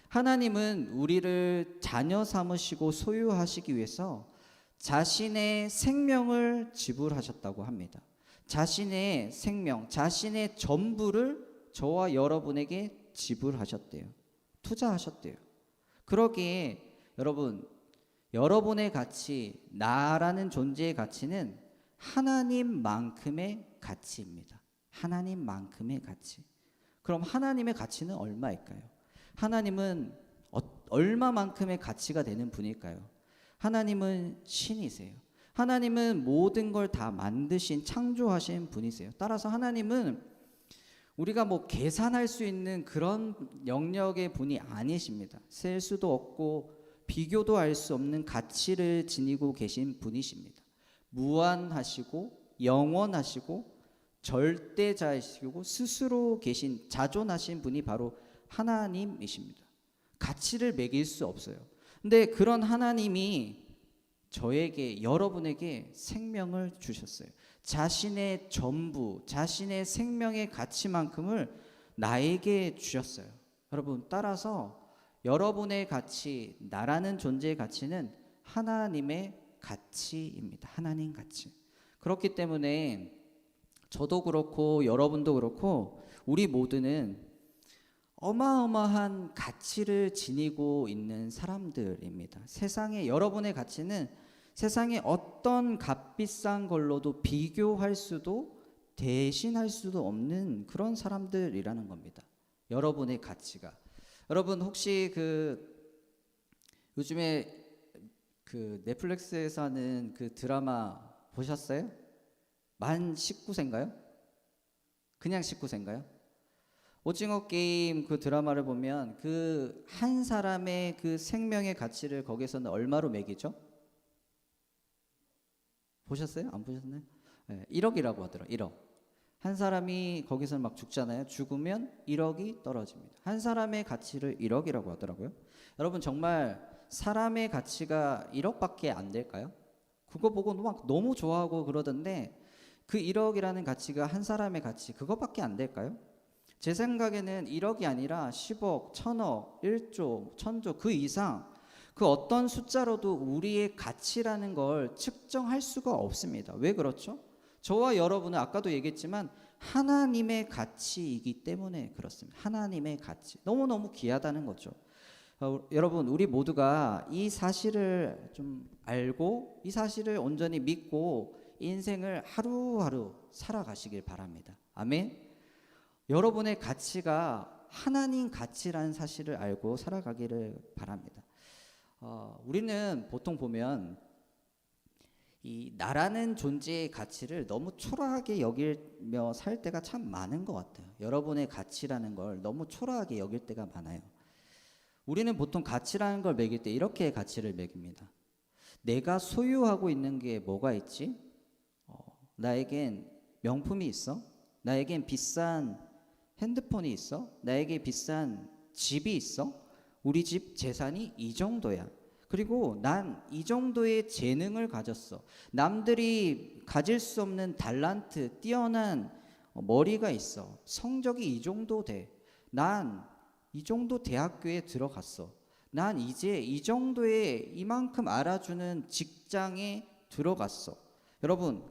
하나님은 우리를 자녀 삼으시고 소유하시기 위해서 자신의 생명을 지불하셨다고 합니다. 자신의 생명, 자신의 전부를 저와 여러분에게 지불하셨대요. 투자하셨대요. 그러기에 여러분, 여러분의 가치, 나라는 존재의 가치는 하나님만큼의 가치입니다. 하나님만큼의 가치. 그럼 하나님의 가치는 얼마일까요? 하나님은 얼마만큼의 가치가 되는 분일까요? 하나님은 신이세요. 하나님은 모든 걸 다 만드신, 창조하신 분이세요. 따라서 하나님은 우리가 계산할 수 있는 그런 영역의 분이 아니십니다. 셀 수도 없고 비교도 할 수 없는 가치를 지니고 계신 분이십니다. 무한하시고 영원하시고 절대자이시고 스스로 계신 자존하신 분이 바로 하나님이십니다. 가치를 매길 수 없어요. 근데 그런 하나님이 저에게, 여러분에게 생명을 주셨어요. 자신의 전부, 자신의 생명의 가치만큼을 나에게 주셨어요. 여러분, 따라서 여러분의 가치, 나라는 존재의 가치는 하나님의 가치입니다. 하나님 가치. 그렇기 때문에 저도 그렇고 여러분도 그렇고 우리 모두는 어마어마한 가치를 지니고 있는 사람들입니다. 세상에, 여러분의 가치는 세상에 어떤 값비싼 걸로도 비교할 수도 대신할 수도 없는 그런 사람들이라는 겁니다. 여러분의 가치가. 여러분 혹시 요즘에 넷플릭스에서 하는 그 드라마 보셨어요? 만 19세인가요? 그냥 19세인가요? 오징어 게임 그 드라마를 보면 그 한 사람의 그 생명의 가치를 거기서는 얼마로 매기죠? 보셨어요? 안 보셨나요? 네, 1억이라고 하더라고요. 1억. 한 사람이 거기서 막 죽잖아요. 죽으면 1억이 떨어집니다. 한 사람의 가치를 1억이라고 하더라고요. 여러분 정말 사람의 가치가 1억밖에 안 될까요? 그거 보고 막 너무 좋아하고 그러던데 그 1억이라는 가치가 한 사람의 가치 그거밖에 안 될까요? 제 생각에는 1억이 아니라 10억, 1000억, 1조, 1000조 그 이상 그 어떤 숫자로도 우리의 가치라는 걸 측정할 수가 없습니다. 왜 그렇죠? 저와 여러분은 아까도 얘기했지만 하나님의 가치이기 때문에 그렇습니다. 하나님의 가치. 너무너무 귀하다는 거죠. 여러분 우리 모두가 이 사실을 좀 알고 이 사실을 온전히 믿고 인생을 하루하루 살아가시길 바랍니다. 아멘. 여러분의 가치가 하나님 가치라는 사실을 알고 살아가기를 바랍니다. 우리는 보통 보면 이 나라는 존재의 가치를 너무 초라하게 여기며 살 때가 참 많은 것 같아요. 여러분의 가치라는 걸 너무 초라하게 여길 때가 많아요. 우리는 보통 가치라는 걸 매길 때 이렇게 가치를 매깁니다. 내가 소유하고 있는 게 뭐가 있지? 나에겐 명품이 있어? 나에겐 비싼 핸드폰이 있어? 나에게 비싼 집이 있어? 우리 집 재산이 이 정도야. 그리고 난 이 정도의 재능을 가졌어. 남들이 가질 수 없는 달란트, 뛰어난 머리가 있어. 성적이 이 정도 돼. 난 이 정도 대학교에 들어갔어. 난 이제 이 정도의 이만큼 알아주는 직장에 들어갔어. 여러분,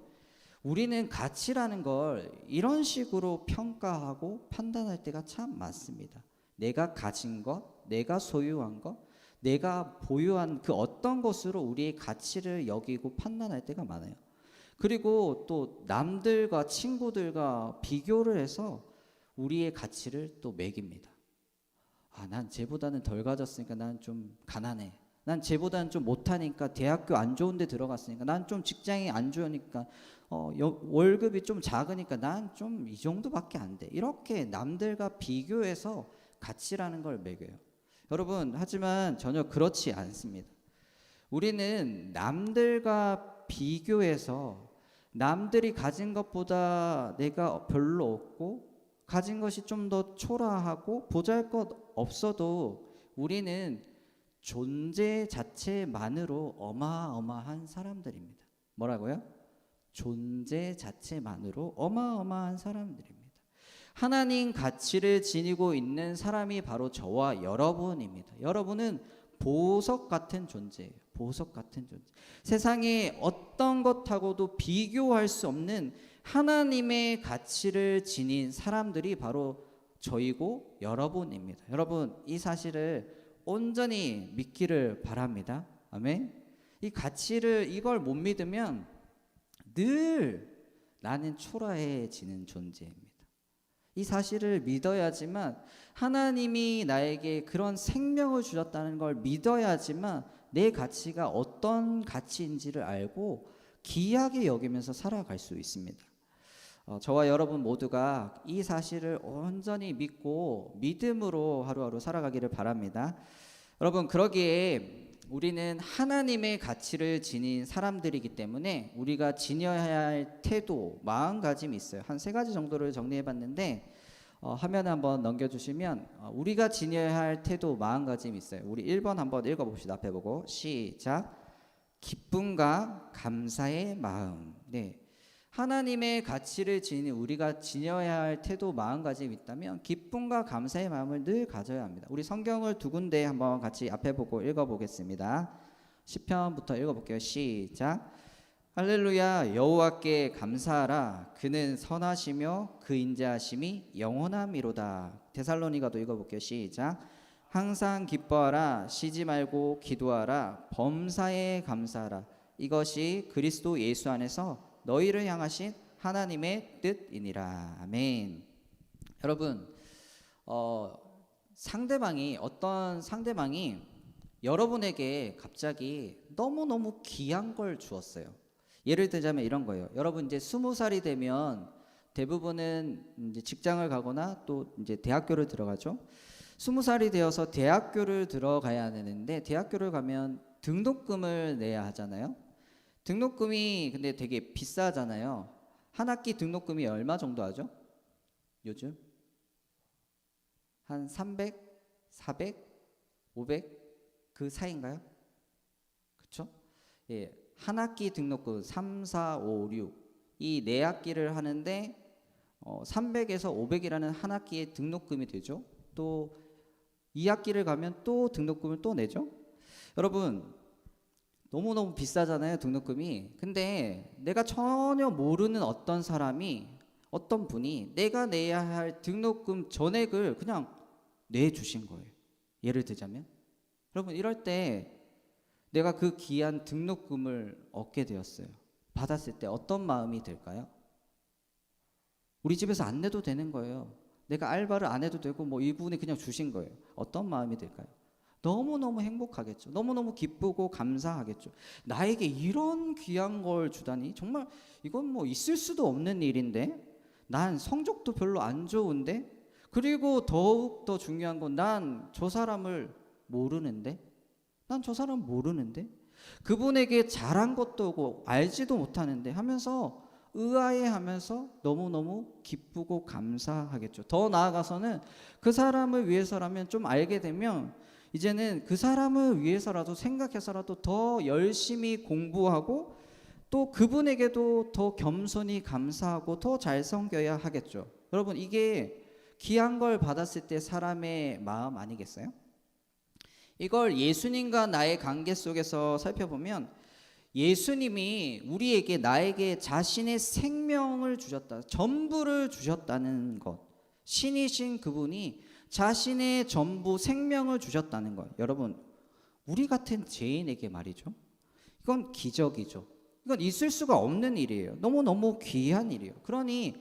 우리는 가치라는 걸 이런 식으로 평가하고 판단할 때가 참 많습니다. 내가 가진 것, 내가 소유한 것, 내가 보유한 그 어떤 것으로 우리의 가치를 여기고 판단할 때가 많아요. 그리고 또 남들과 친구들과 비교를 해서 우리의 가치를 또 매깁니다. 난 쟤보다는 덜 가졌으니까 난 좀 가난해. 난 쟤보다는 좀 못하니까 대학교 안 좋은 데 들어갔으니까 난 좀 직장이 안 좋으니까 월급이 좀 작으니까 난 좀 이 정도밖에 안 돼. 이렇게 남들과 비교해서 가치라는 걸 매겨요. 여러분 하지만 전혀 그렇지 않습니다. 우리는 남들과 비교해서 남들이 가진 것보다 내가 별로 없고 가진 것이 좀 더 초라하고 보잘것 없어도 우리는 존재 자체만으로 어마어마한 사람들입니다. 뭐라고요? 존재 자체만으로 어마어마한 사람들입니다. 하나님 가치를 지니고 있는 사람이 바로 저와 여러분입니다. 여러분은 보석 같은 존재예요. 보석 같은 존재. 세상에 어떤 것하고도 비교할 수 없는 하나님의 가치를 지닌 사람들이 바로 저이고 여러분입니다. 여러분 이 사실을 온전히 믿기를 바랍니다. 아멘. 이 가치를 이걸 못 믿으면 늘 나는 초라해지는 존재입니다. 이 사실을 믿어야지만 하나님이 나에게 그런 생명을 주셨다는 걸 믿어야지만 내 가치가 어떤 가치인지를 알고 귀하게 여기면서 살아갈 수 있습니다. 저와 여러분 모두가 이 사실을 온전히 믿고 믿음으로 하루하루 살아가기를 바랍니다. 여러분 그러기에 우리는 하나님의 가치를 지닌 사람들이기 때문에 우리가 지녀야 할 태도, 마음가짐이 있어요. 한 3가지 정도를 정리해 봤는데 화면을 한번 넘겨주시면 우리가 지녀야 할 태도, 마음가짐이 있어요. 우리 1번 한번 읽어봅시다. 앞에 보고 시작. 기쁨과 감사의 마음. 네, 하나님의 가치를 지닌 우리가 지녀야 할 태도, 마음가짐이 있다면 기쁨과 감사의 마음을 늘 가져야 합니다. 우리 성경을 2군데 한번 같이 앞에 보고 읽어보겠습니다. 시편부터 읽어볼게요. 시작. 할렐루야, 여호와께 감사하라. 그는 선하시며 그 인자하심이 영원함이로다. 데살로니가도 읽어볼게요. 시작. 항상 기뻐하라. 쉬지 말고 기도하라. 범사에 감사하라. 이것이 그리스도 예수 안에서 너희를 향하신 하나님의 뜻이니라. 아멘. 여러분, 어떤 상대방이 여러분에게 갑자기 너무너무 귀한 걸 주었어요. 예를 들자면 이런 거예요. 여러분 이제 20살이 되면 대부분은 이제 직장을 가거나 또 이제 대학교를 들어가죠. 20살이 되어서 대학교를 들어가야 되는데 대학교를 가면 등록금을 내야 하잖아요. 등록금이 근데 되게 비싸잖아요. 한 학기 등록금이 얼마 정도 하죠? 요즘? 한 300, 400, 500 그 사이인가요? 그렇죠? 예, 한 학기 등록금 3, 4, 5, 6 이 4학기를 하는데 300에서 500이라는 한 학기의 등록금이 되죠. 또 2학기를 가면 또 등록금을 또 내죠. 여러분 너무너무 비싸잖아요, 등록금이. 근데 내가 전혀 모르는 어떤 사람이, 어떤 분이 내가 내야 할 등록금 전액을 그냥 내주신 거예요. 예를 들자면 여러분 이럴 때 내가 그 귀한 등록금을 얻게 되었어요. 받았을 때 어떤 마음이 들까요? 우리 집에서 안 내도 되는 거예요. 내가 알바를 안 해도 되고 뭐 이분이 그냥 주신 거예요. 어떤 마음이 들까요? 너무너무 행복하겠죠. 너무너무 기쁘고 감사하겠죠. 나에게 이런 귀한 걸 주다니 정말 이건 뭐 있을 수도 없는 일인데, 난 성적도 별로 안 좋은데, 그리고 더욱더 중요한 건 난 저 사람을 모르는데, 그분에게 잘한 것도 없고 알지도 못하는데 하면서 의아해하면서 너무너무 기쁘고 감사하겠죠. 더 나아가서는 그 사람을 위해서라면 좀 알게 되면 이제는 그 사람을 위해서라도 생각해서라도 더 열심히 공부하고 또 그분에게도 더 겸손히 감사하고 더 잘 섬겨야 하겠죠. 여러분 이게 귀한 걸 받았을 때 사람의 마음 아니겠어요? 이걸 예수님과 나의 관계 속에서 살펴보면 예수님이 우리에게 나에게 자신의 생명을 주셨다. 전부를 주셨다는 것. 신이신 그분이 자신의 전부 생명을 주셨다는 것. 여러분 우리 같은 죄인에게 말이죠. 이건 기적이죠. 이건 있을 수가 없는 일이에요. 너무너무 귀한 일이에요. 그러니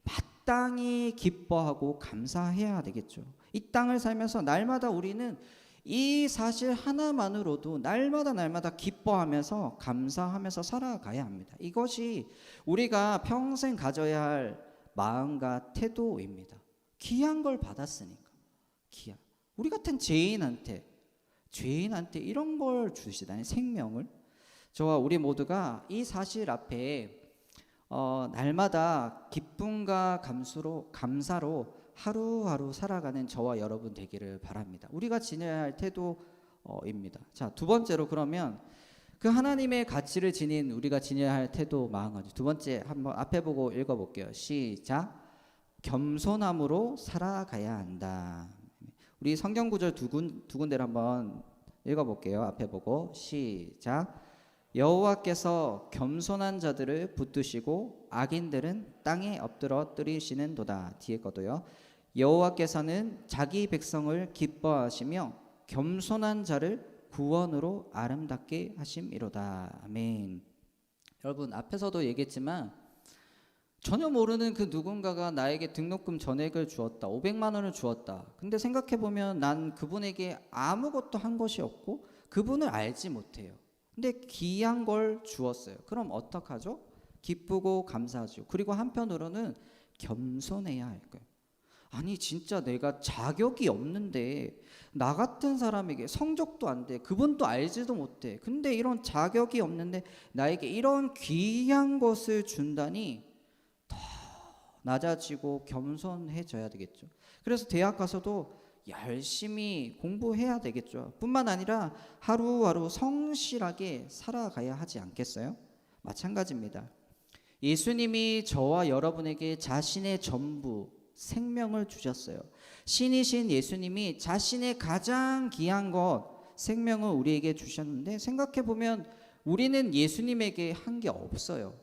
마땅히 기뻐하고 감사해야 되겠죠. 이 땅을 살면서 날마다 우리는 이 사실 하나만으로도 날마다 기뻐하면서 감사하면서 살아가야 합니다. 이것이 우리가 평생 가져야 할 마음과 태도입니다. 귀한 걸 받았으니까. 귀한. 우리 같은 죄인한테 이런 걸 주시다니, 생명을. 저와 우리 모두가 이 사실 앞에 날마다 기쁨과 감사로 하루하루 살아가는 저와 여러분 되기를 바랍니다. 우리가 지녀야 할 태도입니다. 자, 두 번째로 그러면 그 하나님의 가치를 지닌 우리가 지녀야 할 태도, 마음가짐. 두 번째 한번 앞에 보고 읽어볼게요. 시작. 겸손함으로 살아가야 한다. 우리 성경 구절 두 군데를 한번 읽어볼게요. 앞에 보고 시작. 여호와께서 겸손한 자들을 붙드시고 악인들은 땅에 엎드러 뜨리시는도다. 뒤에 거도요. 여호와께서는 자기 백성을 기뻐하시며 겸손한 자를 구원으로 아름답게 하심이로다. 아멘. 여러분 앞에서도 얘기했지만 전혀 모르는 그 누군가가 나에게 등록금 전액을 주었다. 500만 원을 주었다. 근데 생각해보면 난 그분에게 아무것도 한 것이 없고 그분을 알지 못해요. 근데 귀한 걸 주었어요. 그럼 어떡하죠? 기쁘고 감사하죠. 그리고 한편으로는 겸손해야 할 거예요. 아니 진짜 내가 자격이 없는데 나 같은 사람에게 성적도 안 돼, 그분도 알지도 못해, 근데 이런 자격이 없는데 나에게 이런 귀한 것을 준다니 더 낮아지고 겸손해져야 되겠죠. 그래서 대학 가서도 열심히 공부해야 되겠죠. 뿐만 아니라 하루하루 성실하게 살아가야 하지 않겠어요? 마찬가지입니다. 예수님이 저와 여러분에게 자신의 전부, 생명을 주셨어요. 신이신 예수님이 자신의 가장 귀한 것, 생명을 우리에게 주셨는데, 생각해 보면 우리는 예수님에게 한 게 없어요.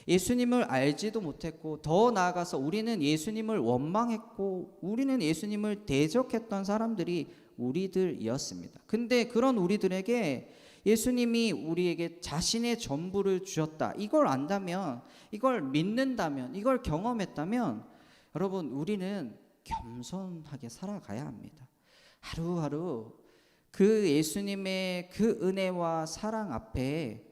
예수님을 알지도 못했고, 더 나아가서 우리는 예수님을 원망했고, 우리는 예수님을 대적했던 사람들이 우리들이었습니다. 근데 그런 우리들에게 예수님이 우리에게 자신의 전부를 주셨다, 이걸 안다면, 이걸 믿는다면, 이걸 경험했다면 여러분, 우리는 겸손하게 살아가야 합니다. 하루하루 그 예수님의 그 은혜와 사랑 앞에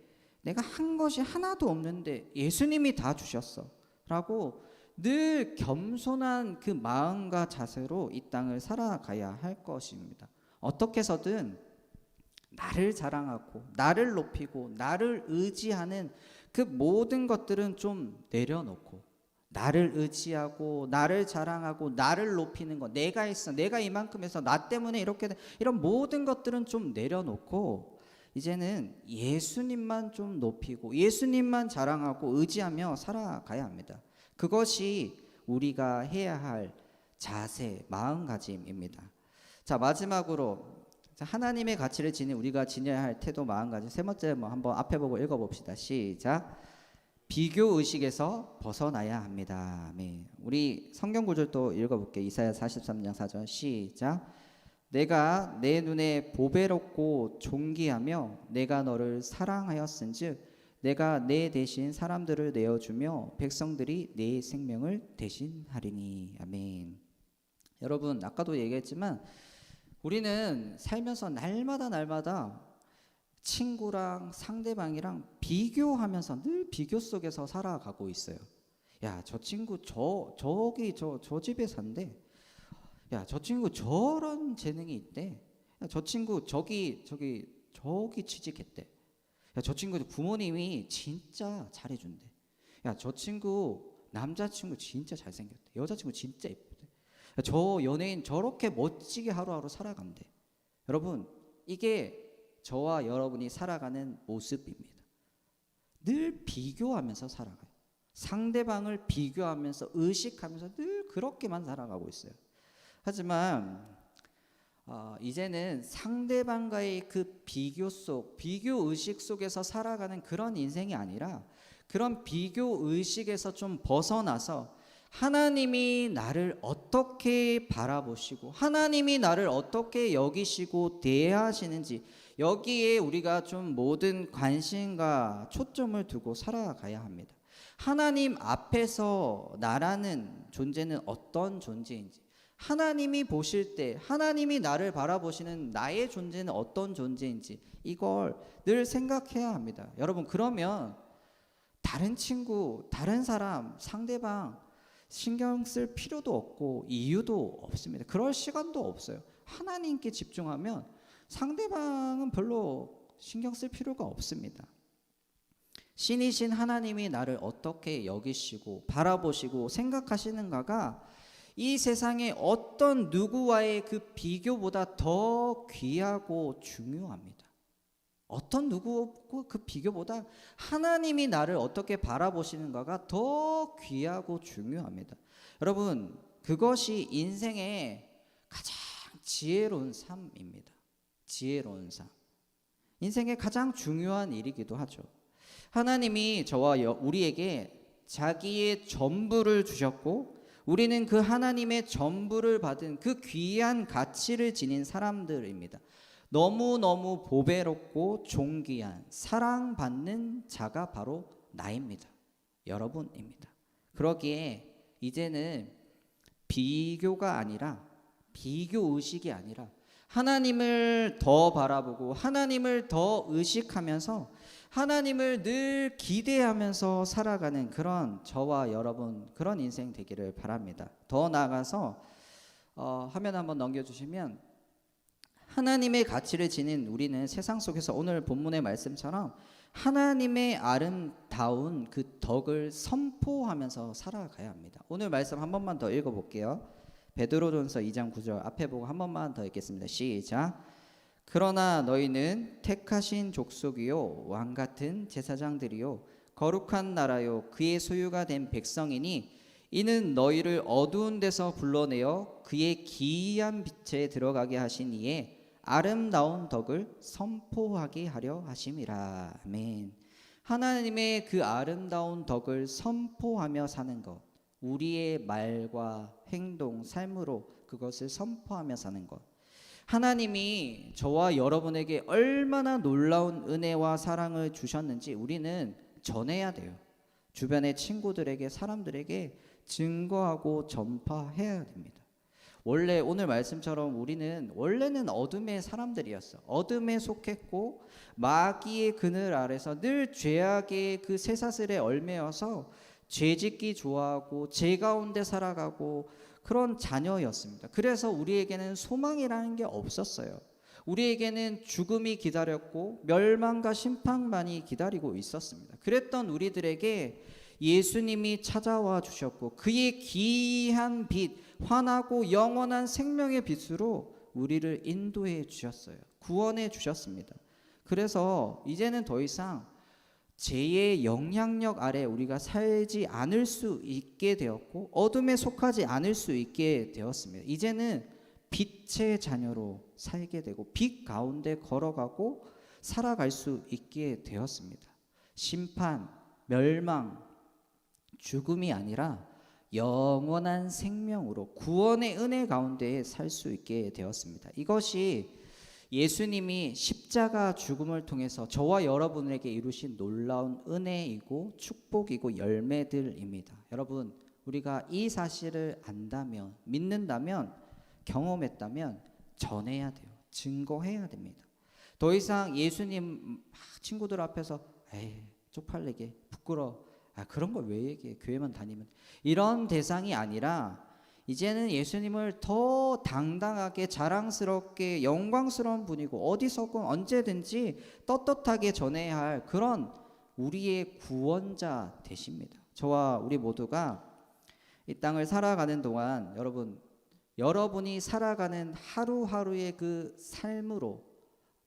내가 한 것이 하나도 없는데 예수님이 다 주셨어 라고 늘 겸손한 그 마음과 자세로 이 땅을 살아가야 할 것입니다. 어떻게 해서든 나를 자랑하고 나를 높이고 나를 의지하는 그 모든 것들은 좀 내려놓고, 나를 의지하고 나를 자랑하고 나를 높이는 것, 내가 했어, 내가 이만큼 해서 나 때문에 이렇게 돼, 이런 모든 것들은 좀 내려놓고 이제는 예수님만 좀 높이고 예수님만 자랑하고 의지하며 살아가야 합니다. 그것이 우리가 해야 할 자세, 마음가짐입니다. 자, 마지막으로 하나님의 가치를 지닌 우리가 지녀야 할 태도, 마음가짐, 세 번째 한번 앞에 보고 읽어봅시다. 시작. 비교 의식에서 벗어나야 합니다. 아멘. 우리 성경 구절 또 읽어볼게요. 이사야 43장 4절 시작. 내가 내 눈에 보배롭고 존귀하며 내가 너를 사랑하였은즉 내가 내 대신 사람들을 내어주며 백성들이 내 생명을 대신하리니. 아멘. 여러분, 아까도 얘기했지만 우리는 살면서 날마다 친구랑 상대방이랑 비교하면서 늘 비교 속에서 살아가고 있어요. 야, 저 친구 저기 저 집에 산대. 야, 저 친구 저런 재능이 있대. 야, 저 친구 저기 취직했대. 야, 저 친구 부모님이 진짜 잘해준대. 야, 저 친구 남자친구 진짜 잘생겼대. 여자친구 진짜 예쁘대. 야, 저 연예인 저렇게 멋지게 하루하루 살아간대. 여러분, 이게 저와 여러분이 살아가는 모습입니다. 늘 비교하면서 살아가요. 상대방을 비교하면서 의식하면서 늘 그렇게만 살아가고 있어요. 하지만 이제는 상대방과의 그 비교 의식 속에서 살아가는 그런 인생이 아니라 그런 비교 의식에서 좀 벗어나서 하나님이 나를 어떻게 바라보시고 하나님이 나를 어떻게 여기시고 대하시는지, 여기에 우리가 좀 모든 관심과 초점을 두고 살아가야 합니다. 하나님 앞에서 나라는 존재는 어떤 존재인지, 하나님이 보실 때 하나님이 나를 바라보시는 나의 존재는 어떤 존재인지, 이걸 늘 생각해야 합니다. 여러분, 그러면 다른 친구, 다른 사람, 상대방 신경 쓸 필요도 없고 이유도 없습니다. 그럴 시간도 없어요. 하나님께 집중하면 상대방은 별로 신경 쓸 필요가 없습니다. 신이신 하나님이 나를 어떻게 여기시고 바라보시고 생각하시는가가 이 세상의 어떤 누구와의 그 비교보다 더 귀하고 중요합니다. 어떤 누구 그 비교보다 하나님이 나를 어떻게 바라보시는가가 더 귀하고 중요합니다. 여러분, 그것이 인생의 가장 지혜로운 삶입니다. 지혜로운 삶. 인생의 가장 중요한 일이기도 하죠. 하나님이 저와 우리에게 자기의 전부를 주셨고 우리는 그 하나님의 전부를 받은 그 귀한 가치를 지닌 사람들입니다. 너무너무 보배롭고 존귀한 사랑받는 자가 바로 나입니다. 여러분입니다. 그러기에 이제는 비교가 아니라, 비교 의식이 아니라 하나님을 더 바라보고 하나님을 더 의식하면서 하나님을 늘 기대하면서 살아가는 그런 저와 여러분, 그런 인생 되기를 바랍니다. 더 나아가서 화면 한번 넘겨주시면 하나님의 가치를 지닌 우리는 세상 속에서 오늘 본문의 말씀처럼 하나님의 아름다운 그 덕을 선포하면서 살아가야 합니다. 오늘 말씀 한 번만 더 읽어볼게요. 베드로전서 2장 9절 앞에 보고 한 번만 더 읽겠습니다. 시작. 그러나 너희는 택하신 족속이요 왕 같은 제사장들이요 거룩한 나라요 그의 소유가 된 백성이니 이는 너희를 어두운 데서 불러내어 그의 기이한 빛에 들어가게 하신 이에 아름다운 덕을 선포하게 하려 하심이라. 아멘. 하나님의 그 아름다운 덕을 선포하며 사는 것, 우리의 말과 행동, 삶으로 그것을 선포하며 사는 것. 하나님이 저와 여러분에게 얼마나 놀라운 은혜와 사랑을 주셨는지 우리는 전해야 돼요. 주변의 친구들에게, 사람들에게 증거하고 전파해야 됩니다. 원래 오늘 말씀처럼 우리는 원래는 어둠의 사람들이었어. 어둠에 속했고 마귀의 그늘 아래서 늘 죄악의 그 쇠사슬에 얽매여서 죄짓기 좋아하고 죄 가운데 살아가고 그런 자녀였습니다. 그래서 우리에게는 소망이라는 게 없었어요. 우리에게는 죽음이 기다렸고 멸망과 심판만이 기다리고 있었습니다. 그랬던 우리들에게 예수님이 찾아와 주셨고 그의 기이한 빛, 환하고 영원한 생명의 빛으로 우리를 인도해 주셨어요. 구원해 주셨습니다. 그래서 이제는 더 이상 죄의 영향력 아래 우리가 살지 않을 수 있게 되었고 어둠에 속하지 않을 수 있게 되었습니다. 이제는 빛의 자녀로 살게 되고 빛 가운데 걸어가고 살아갈 수 있게 되었습니다. 심판, 멸망, 죽음이 아니라 영원한 생명으로 구원의 은혜 가운데 살 수 있게 되었습니다. 이것이 예수님이 십자가 죽음을 통해서 저와 여러분에게 이루신 놀라운 은혜이고 축복이고 열매들입니다. 여러분, 우리가 이 사실을 안다면, 믿는다면, 경험했다면 전해야 돼요. 증거해야 됩니다. 더 이상 예수님 친구들 앞에서 에이 쪽팔리게 부끄러워, 그런 걸 왜 얘기해, 교회만 다니면, 이런 대상이 아니라 이제는 예수님을 더 당당하게 자랑스럽게 영광스러운 분이고 어디서건 언제든지 떳떳하게 전해야 할 그런 우리의 구원자 되십니다. 저와 우리 모두가 이 땅을 살아가는 동안 여러분이 살아가는 하루하루의 그 삶으로,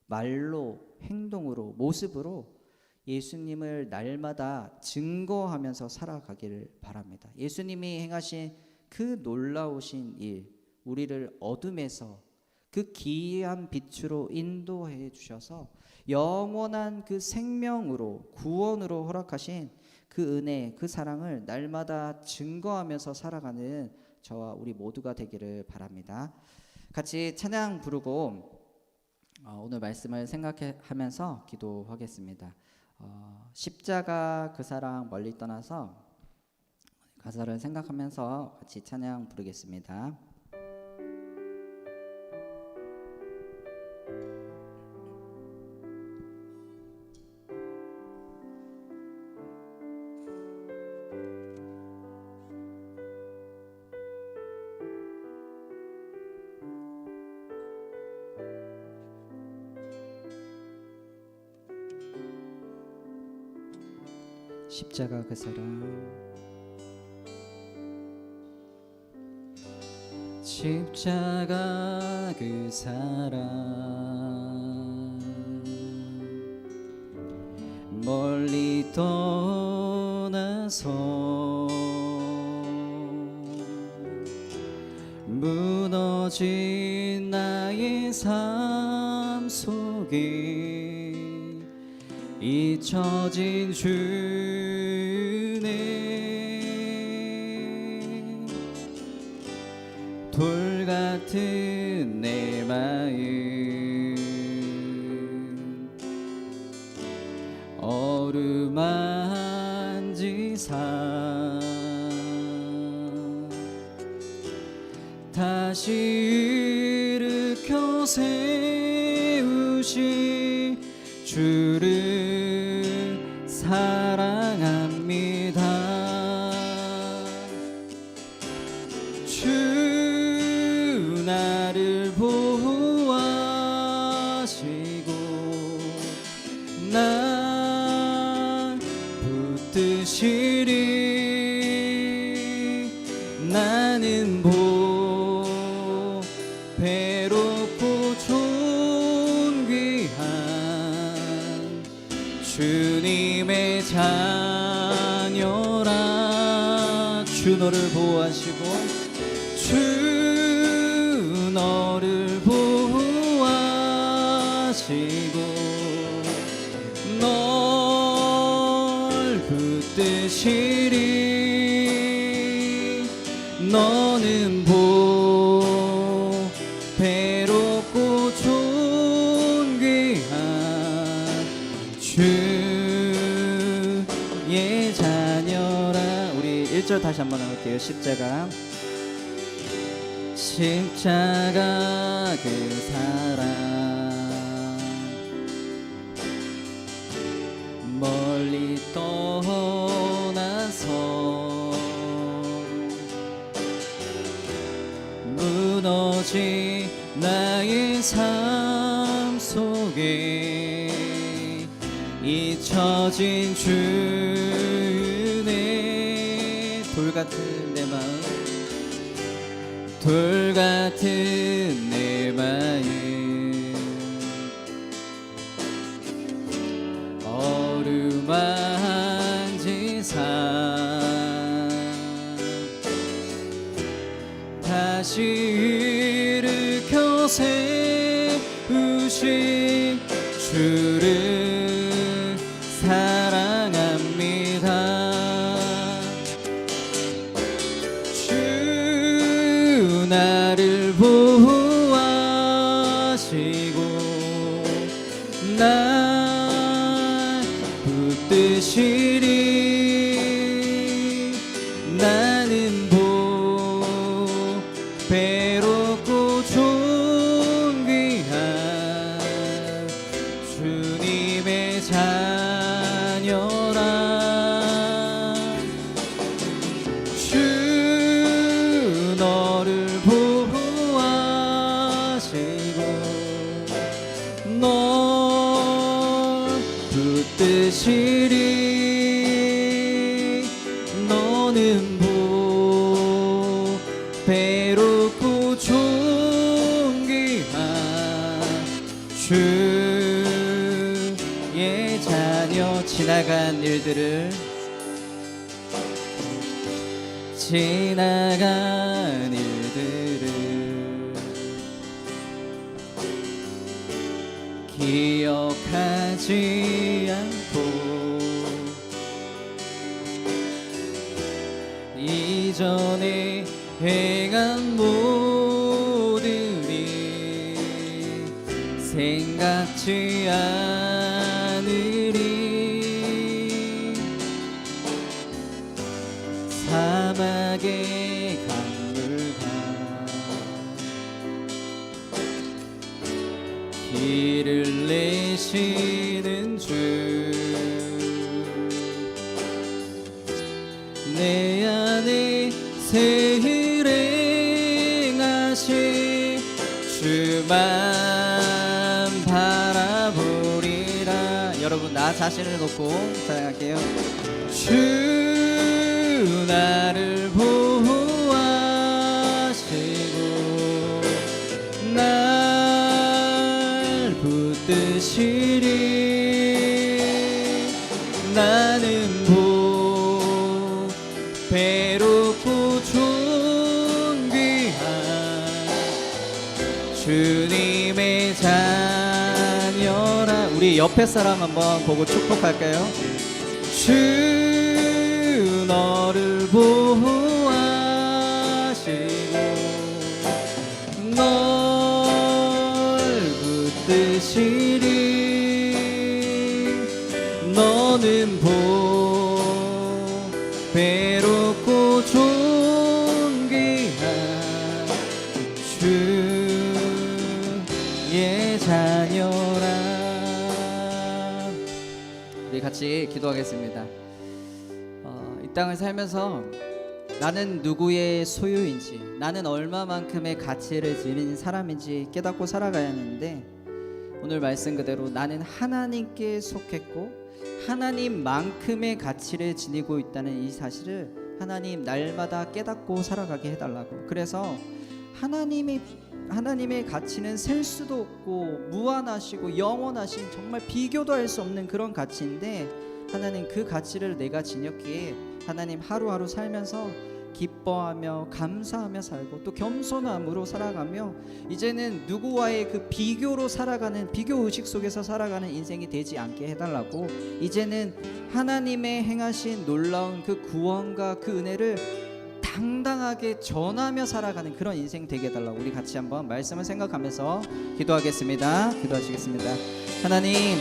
말로, 행동으로, 모습으로 예수님을 날마다 증거하면서 살아가기를 바랍니다. 예수님이 행하신 그 놀라우신 일, 우리를 어둠에서 그 기이한 빛으로 인도해 주셔서 영원한 그 생명으로, 구원으로 허락하신 그 은혜, 그 사랑을 날마다 증거하면서 살아가는 저와 우리 모두가 되기를 바랍니다. 같이 찬양 부르고 오늘 말씀을 생각하면서 기도하겠습니다. 십자가 그 사랑 멀리 떠나서 가사를 생각하면서 같이 찬양 부르겠습니다. 십자가 그 사랑, 십자가 그 사랑, 멀리 떠나서 무너진 나의 삶 속에 잊혀진 주네 돌 같은 내 마음 어루만지사 다시 일으켜 세우시 주를 사랑합니다. 주 붙드시리 나는 보배롭고 존귀한 주님의 자녀라. 주 너를 보호하시고 주 너를 보호하시고 널 붙드시리 너는 보배롭고 존귀한 주의 자녀라. 우리 1절 다시 한번 해볼게요. 십자가 그 사랑 멀리 떠나서 무너진 나의 삶 속에 잊혀진 주의 돌같은 내 마음 돌같은 내 마음 어루만진 삶 다시 일으켜 세우신 주를 사랑합니다. 주 나를 보호하시고 날 붙드시리 나는 보배롭고 존귀한 주님의 자녀라. 주 너를 보호하시고 널 붙드시리 너는 보배롭고 존귀한 주의 자녀. 지나간 일들을 기억하지 않고 이전에 행한 모든 일 생각지 않으리. 사막의 강물과 길을 내시는 주 내 안에 새 일 행하시 주만 바라보리라. 여러분 나 자신을 놓고 사랑할게요. 주 나를 보호하시고 날 붙드시리 나는 보배롭고 존귀한 주님의 자녀라. 우리 옆에 사람 한번 보고 축복할까요? 주 너를 보호하시고 널 붙드시리 너는 보배롭고 존귀한 주의 자녀라. 우리 같이 기도하겠습니다. 이 땅을 살면서 나는 누구의 소유인지, 나는 얼마만큼의 가치를 지닌 사람인지 깨닫고 살아가야 하는데, 오늘 말씀 그대로 나는 하나님께 속했고 하나님만큼의 가치를 지니고 있다는 이 사실을 하나님 날마다 깨닫고 살아가게 해달라고. 그래서 하나님의 가치는 셀 수도 없고 무한하시고 영원하신 정말 비교도 할 수 없는 그런 가치인데, 하나님 그 가치를 내가 지녔기에 하나님 하루하루 살면서 기뻐하며 감사하며 살고 또 겸손함으로 살아가며 이제는 누구와의 그 비교로 살아가는 비교 의식 속에서 살아가는 인생이 되지 않게 해달라고. 이제는 하나님의 행하신 놀라운 그 구원과 그 은혜를 당당하게 전하며 살아가는 그런 인생 되게 해달라고. 우리 같이 한번 말씀을 생각하면서 기도하겠습니다. 기도하시겠습니다. 하나님,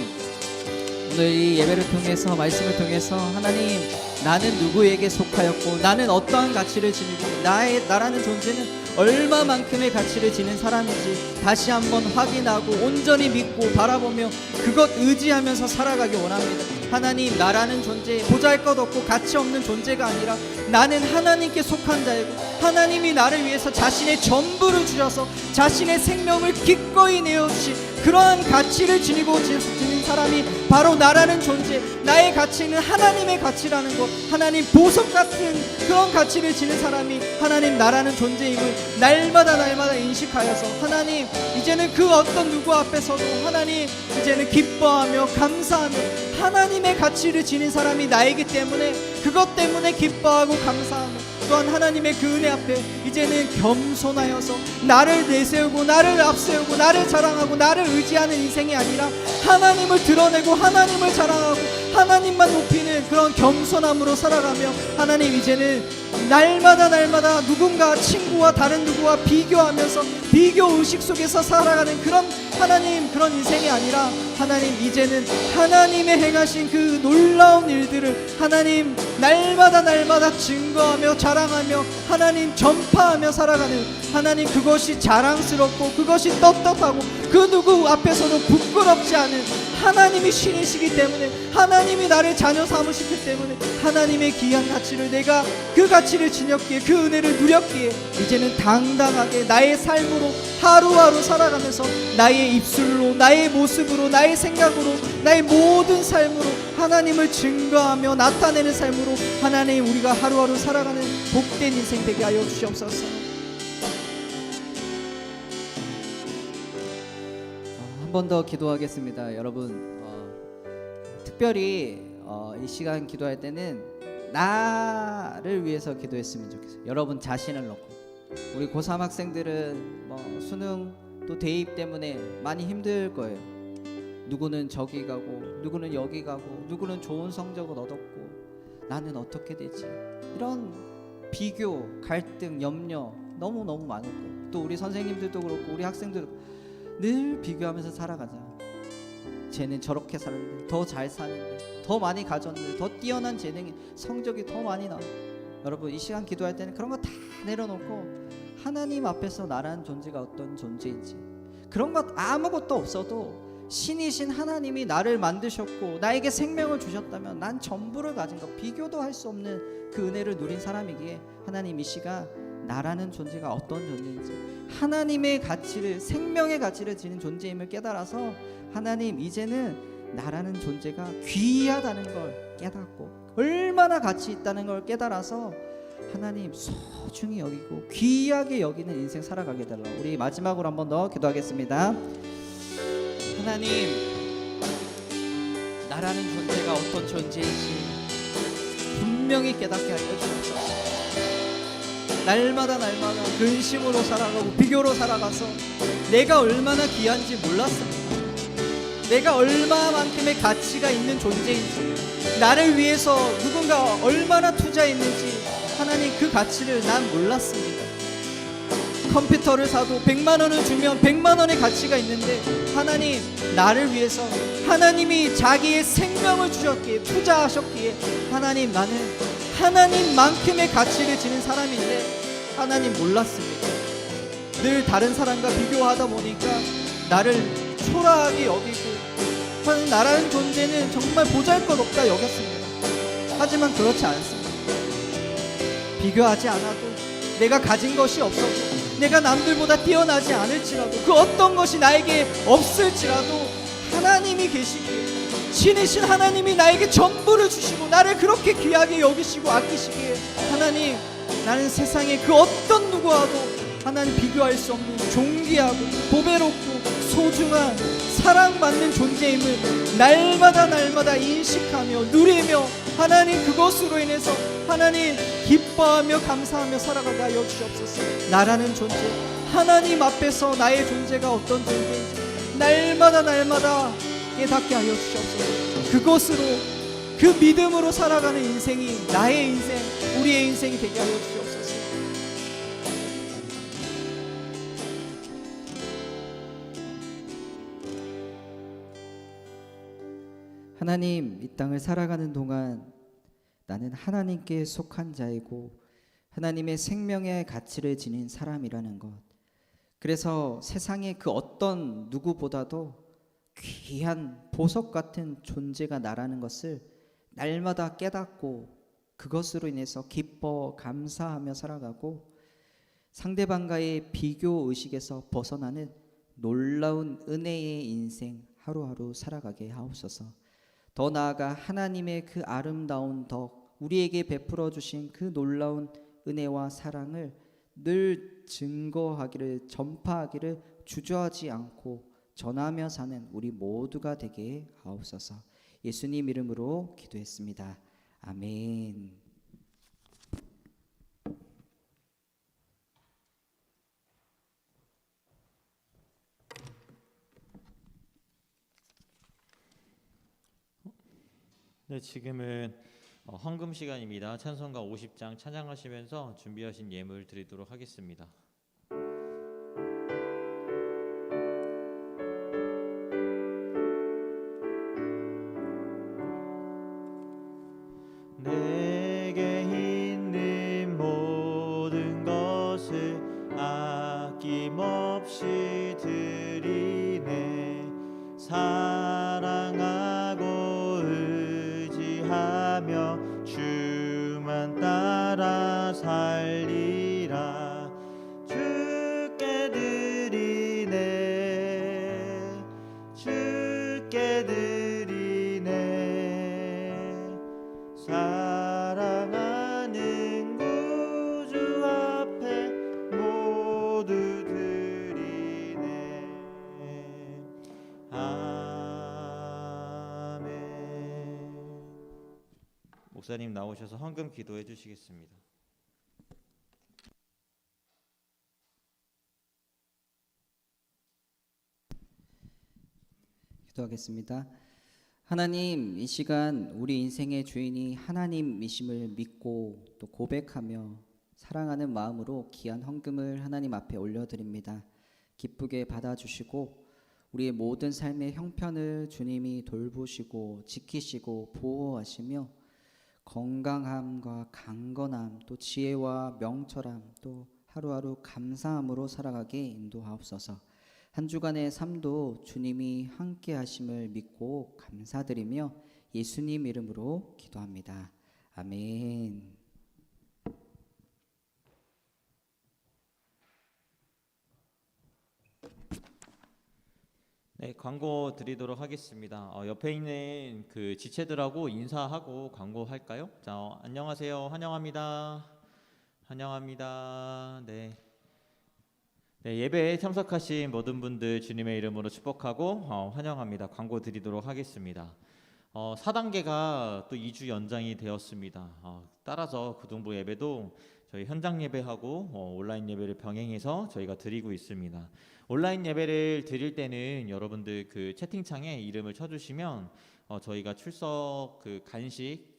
오늘 이 예배를 통해서 말씀을 통해서 하나님, 나는 누구에게 속하였고 나는 어떠한 가치를 지니고 나라는 존재는 얼마만큼의 가치를 지닌 사람인지 다시 한번 확인하고 온전히 믿고 바라보며 그것 의지하면서 살아가기 원합니다. 하나님, 나라는 존재 보잘것없고 가치 없는 존재가 아니라 나는 하나님께 속한 자이고 하나님이 나를 위해서 자신의 전부를 주셔서 자신의 생명을 기꺼이 내어주신 그러한 가치를 지니고 지닌 사람이 바로 나라는 존재, 나의 가치는 하나님의 가치라는 것, 하나님 보석 같은 그런 가치를 지닌 사람이 하나님 나라는 존재임을 날마다 인식하여서 하나님, 이제는 그 어떤 누구 앞에서도 하나님 이제는 기뻐하며 감사하며 하나님의 가치를 지닌 사람이 나이기 때문에 그것 때문에 기뻐하고 감사하며 또한 하나님의 그 은혜 앞에 이제는 겸손하여서 나를 내세우고 나를 앞세우고 나를 자랑하고 나를 의지하는 인생이 아니라 하나님을 드러내고 하나님을 자랑하고 하나님만 높이는 그런 겸손함으로 살아가며 하나님, 이제는 날마다 누군가 친구와 다른 누구와 비교하면서 비교 의식 속에서 살아가는 그런 하나님, 그런 인생이 아니라 하나님, 이제는 하나님의 행하신 그 놀라운 일들을 하나님 날마다 증거하며 자랑하며 하나님 전파하며 살아가는 하나님, 그것이 자랑스럽고 그것이 떳떳하고 그 누구 앞에서도 부끄럽지 않은 하나님이 신이시기 때문에, 하나님이 나를 자녀 삼으시기 때문에 하나님의 귀한 가치를 내가 그 가치를 지녔기에 그 은혜를 누렸기에 이제는 당당하게 나의 삶으로 하루하루 살아가면서 나의 입술로 나의 모습으로 나의 생각으로 나의 모든 삶으로 하나님을 증거하며 나타내는 삶으로 하나님, 우리가 하루하루 살아가는 복된 인생 되게 하여 주시옵소서. 한 번 더 기도하겠습니다. 여러분, 특별히 이 시간 기도할 때는 나를 위해서 기도했으면 좋겠어요. 여러분 자신을 놓고. 우리 고3 학생들은 수능 또 대입 때문에 많이 힘들 거예요. 누구는 저기 가고 누구는 여기 가고 누구는 좋은 성적을 얻었고 나는 어떻게 되지, 이런 비교, 갈등, 염려 너무 많을 거예요. 또 우리 선생님들도 그렇고 우리 학생들도 늘 비교하면서 살아가자. 쟤는 저렇게 살았는데, 더 잘 사는데, 더 많이 가졌는데, 더 뛰어난 재능이, 성적이 더 많이 나와. 여러분, 이 시간 기도할 때는 그런 거 다 내려놓고 하나님 앞에서 나라는 존재가 어떤 존재인지, 그런 것 아무것도 없어도 신이신 하나님이 나를 만드셨고 나에게 생명을 주셨다면 난 전부를 가진 것, 비교도 할 수 없는 그 은혜를 누린 사람이기에 하나님, 이 시간 나라는 존재가 어떤 존재인지, 하나님의 가치를, 생명의 가치를 지닌 존재임을 깨달아서 하나님, 이제는 나라는 존재가 귀하다는 걸 깨닫고 얼마나 가치 있다는 걸 깨달아서 하나님 소중히 여기고 귀하게 여기는 인생 살아가게 달라. 우리 마지막으로 한 번 더 기도하겠습니다. 하나님, 나라는 존재가 어떤 존재인지 분명히 깨닫게 하여 주옵소서. 날마다 근심으로 살아가고 비교로 살아가서 내가 얼마나 귀한지 몰랐습니다. 내가 얼마만큼의 가치가 있는 존재인지, 나를 위해서 누군가 얼마나 투자했는지 하나님, 그 가치를 난 몰랐습니다. 컴퓨터를 사도 100만 원을 주면 100만 원의 가치가 있는데 하나님, 나를 위해서 하나님이 자기의 생명을 주셨기에, 투자하셨기에 하나님, 나는 하나님만큼의 가치를 지닌 사람인데 하나님 몰랐습니다. 늘 다른 사람과 비교하다 보니까 나를 초라하게 여기고 하나님, 나라는 존재는 정말 보잘것없다 여겼습니다. 하지만 그렇지 않습니다. 비교하지 않아도, 내가 가진 것이 없어도, 내가 남들보다 뛰어나지 않을지라도, 그 어떤 것이 나에게 없을지라도 하나님이 계시기에, 신이신 하나님이 나에게 전부를 주시고 나를 그렇게 귀하게 여기시고 아끼시기에, 하나님, 나는 세상의 그 어떤 누구와도 하나님 비교할 수 없는 존귀하고 보배롭고 소중한 사랑받는 존재임을 날마다 인식하며 누리며, 하나님, 그것으로 인해서 하나님 기뻐하며 감사하며 살아가게 하여 주시옵소서. 나라는 존재, 하나님 앞에서 나의 존재가 어떤 존재인지 날마다 깨닫게 하여 주시옵소서. 그것으로, 그 믿음으로 살아가는 인생이 나의 인생, 우리의 인생이 되게 하여 주시옵소서. 하나님, 이 땅을 살아가는 동안 나는 하나님께 속한 자이고 하나님의 생명의 가치를 지닌 사람이라는 것, 그래서 세상의 그 어떤 누구보다도 귀한 보석 같은 존재가 나라는 것을 날마다 깨닫고 그것으로 인해서 기뻐 감사하며 살아가고, 상대방과의 비교 의식에서 벗어나는 놀라운 은혜의 인생 하루하루 살아가게 하옵소서. 더 나아가 하나님의 그 아름다운 덕, 우리에게 베풀어 주신 그 놀라운 은혜와 사랑을 늘 증거하기를, 전파하기를 주저하지 않고 전하며 사는 우리 모두가 되게 하옵소서. 예수님 이름으로 기도했습니다. 아멘. 네, 지금은 헌금 시간입니다. 찬송가 50장 찬양하시면서 준비하신 예물 드리도록 하겠습니다. 내게 있는 모든 것을 아낌없이 드리네. 사랑하고 의지하며 주만 따라 살리라. 주께 드리네, 주께 드리네. 사랑하는 구주 앞에 모두 드리네. 아멘. 목사님 나오셔서 헌금 기도해 주시겠습니다. 기도하겠습니다. 하나님, 이 시간 우리 인생의 주인이 하나님이심을 믿고 또 고백하며 사랑하는 마음으로 귀한 헌금을 하나님 앞에 올려드립니다. 기쁘게 받아주시고 우리의 모든 삶의 형편을 주님이 돌보시고 지키시고 보호하시며 건강함과 강건함, 또 지혜와 명철함, 또 하루하루 감사함으로 살아가게 인도하옵소서. 한 주간의 삶도 주님이 함께 하심을 믿고 감사드리며 예수님 이름으로 기도합니다. 아멘. 네, 광고 드리도록 하겠습니다. 옆에 있는 그 지체들하고 인사하고 광고할까요? 자, 안녕하세요. 환영합니다. 환영합니다. 네. 네, 예배에 참석하신 모든 분들 주님의 이름으로 축복하고 환영합니다. 광고 드리도록 하겠습니다. 4단계가 또 2주 연장이 되었습니다. 따라서 고등부 예배도 저희 현장 예배하고 온라인 예배를 병행해서 저희가 드리고 있습니다. 온라인 예배를 드릴 때는 여러분들 그 채팅창에 이름을 쳐주시면 저희가 출석 그 간식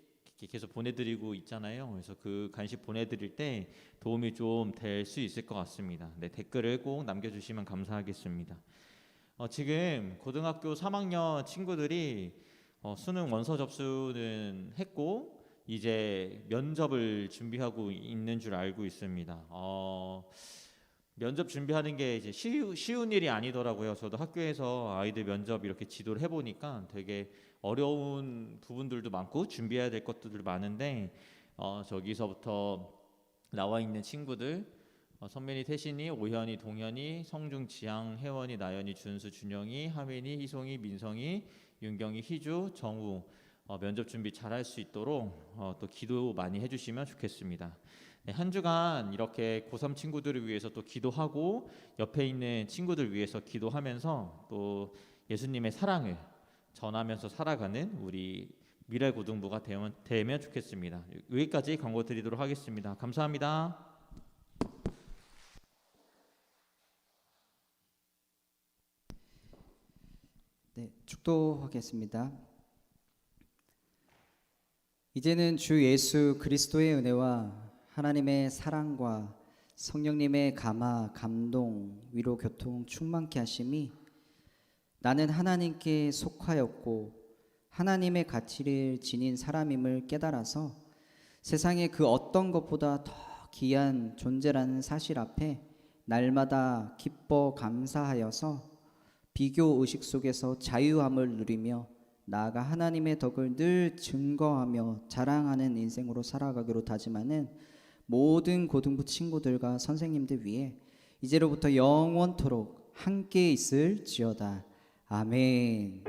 계속 보내드리고 있잖아요. 그래서 그 간식 보내드릴 때 도움이 좀 될 수 있을 것 같습니다. 네, 댓글을 꼭 남겨주시면 감사하겠습니다. 지금 고등학교 3학년 친구들이 수능 원서 접수는 했고 이제 면접을 준비하고 있는 줄 알고 있습니다. 면접 준비하는 게 이제 쉬운 일이 아니더라고요. 저도 학교에서 아이들 면접 이렇게 지도를 해보니까 되게 어려운 부분들도 많고 준비해야 될 것들도 많은데 저기서부터 나와 있는 친구들 선민이, 태신이, 오현이, 동현이, 성중, 지향, 혜원이, 나연이, 준수, 준영이, 하민이, 희송이, 민성이, 윤경이, 희주, 정우 면접 준비 잘할 수 있도록 또 기도 많이 해주시면 좋겠습니다. 네, 한 주간 이렇게 고3 친구들을 위해서 또 기도하고 옆에 있는 친구들 위해서 기도하면서 또 예수님의 사랑을 전하면서 살아가는 우리 미래고등부가 되면 좋겠습니다. 여기까지 광고 드리도록 하겠습니다. 감사합니다. 네, 축도하겠습니다. 이제는 주 예수 그리스도의 은혜와 하나님의 사랑과 성령님의 감화, 감동, 위로, 교통 충만케 하심이 나는 하나님께 속하였고 하나님의 가치를 지닌 사람임을 깨달아서 세상의 그 어떤 것보다 더 귀한 존재라는 사실 앞에 날마다 기뻐 감사하여서 비교 의식 속에서 자유함을 누리며 나아가 하나님의 덕을 늘 증거하며 자랑하는 인생으로 살아가기로 다짐하는 모든 고등부 친구들과 선생님들 위해 이제로부터 영원토록 함께 있을지어다. 아멘.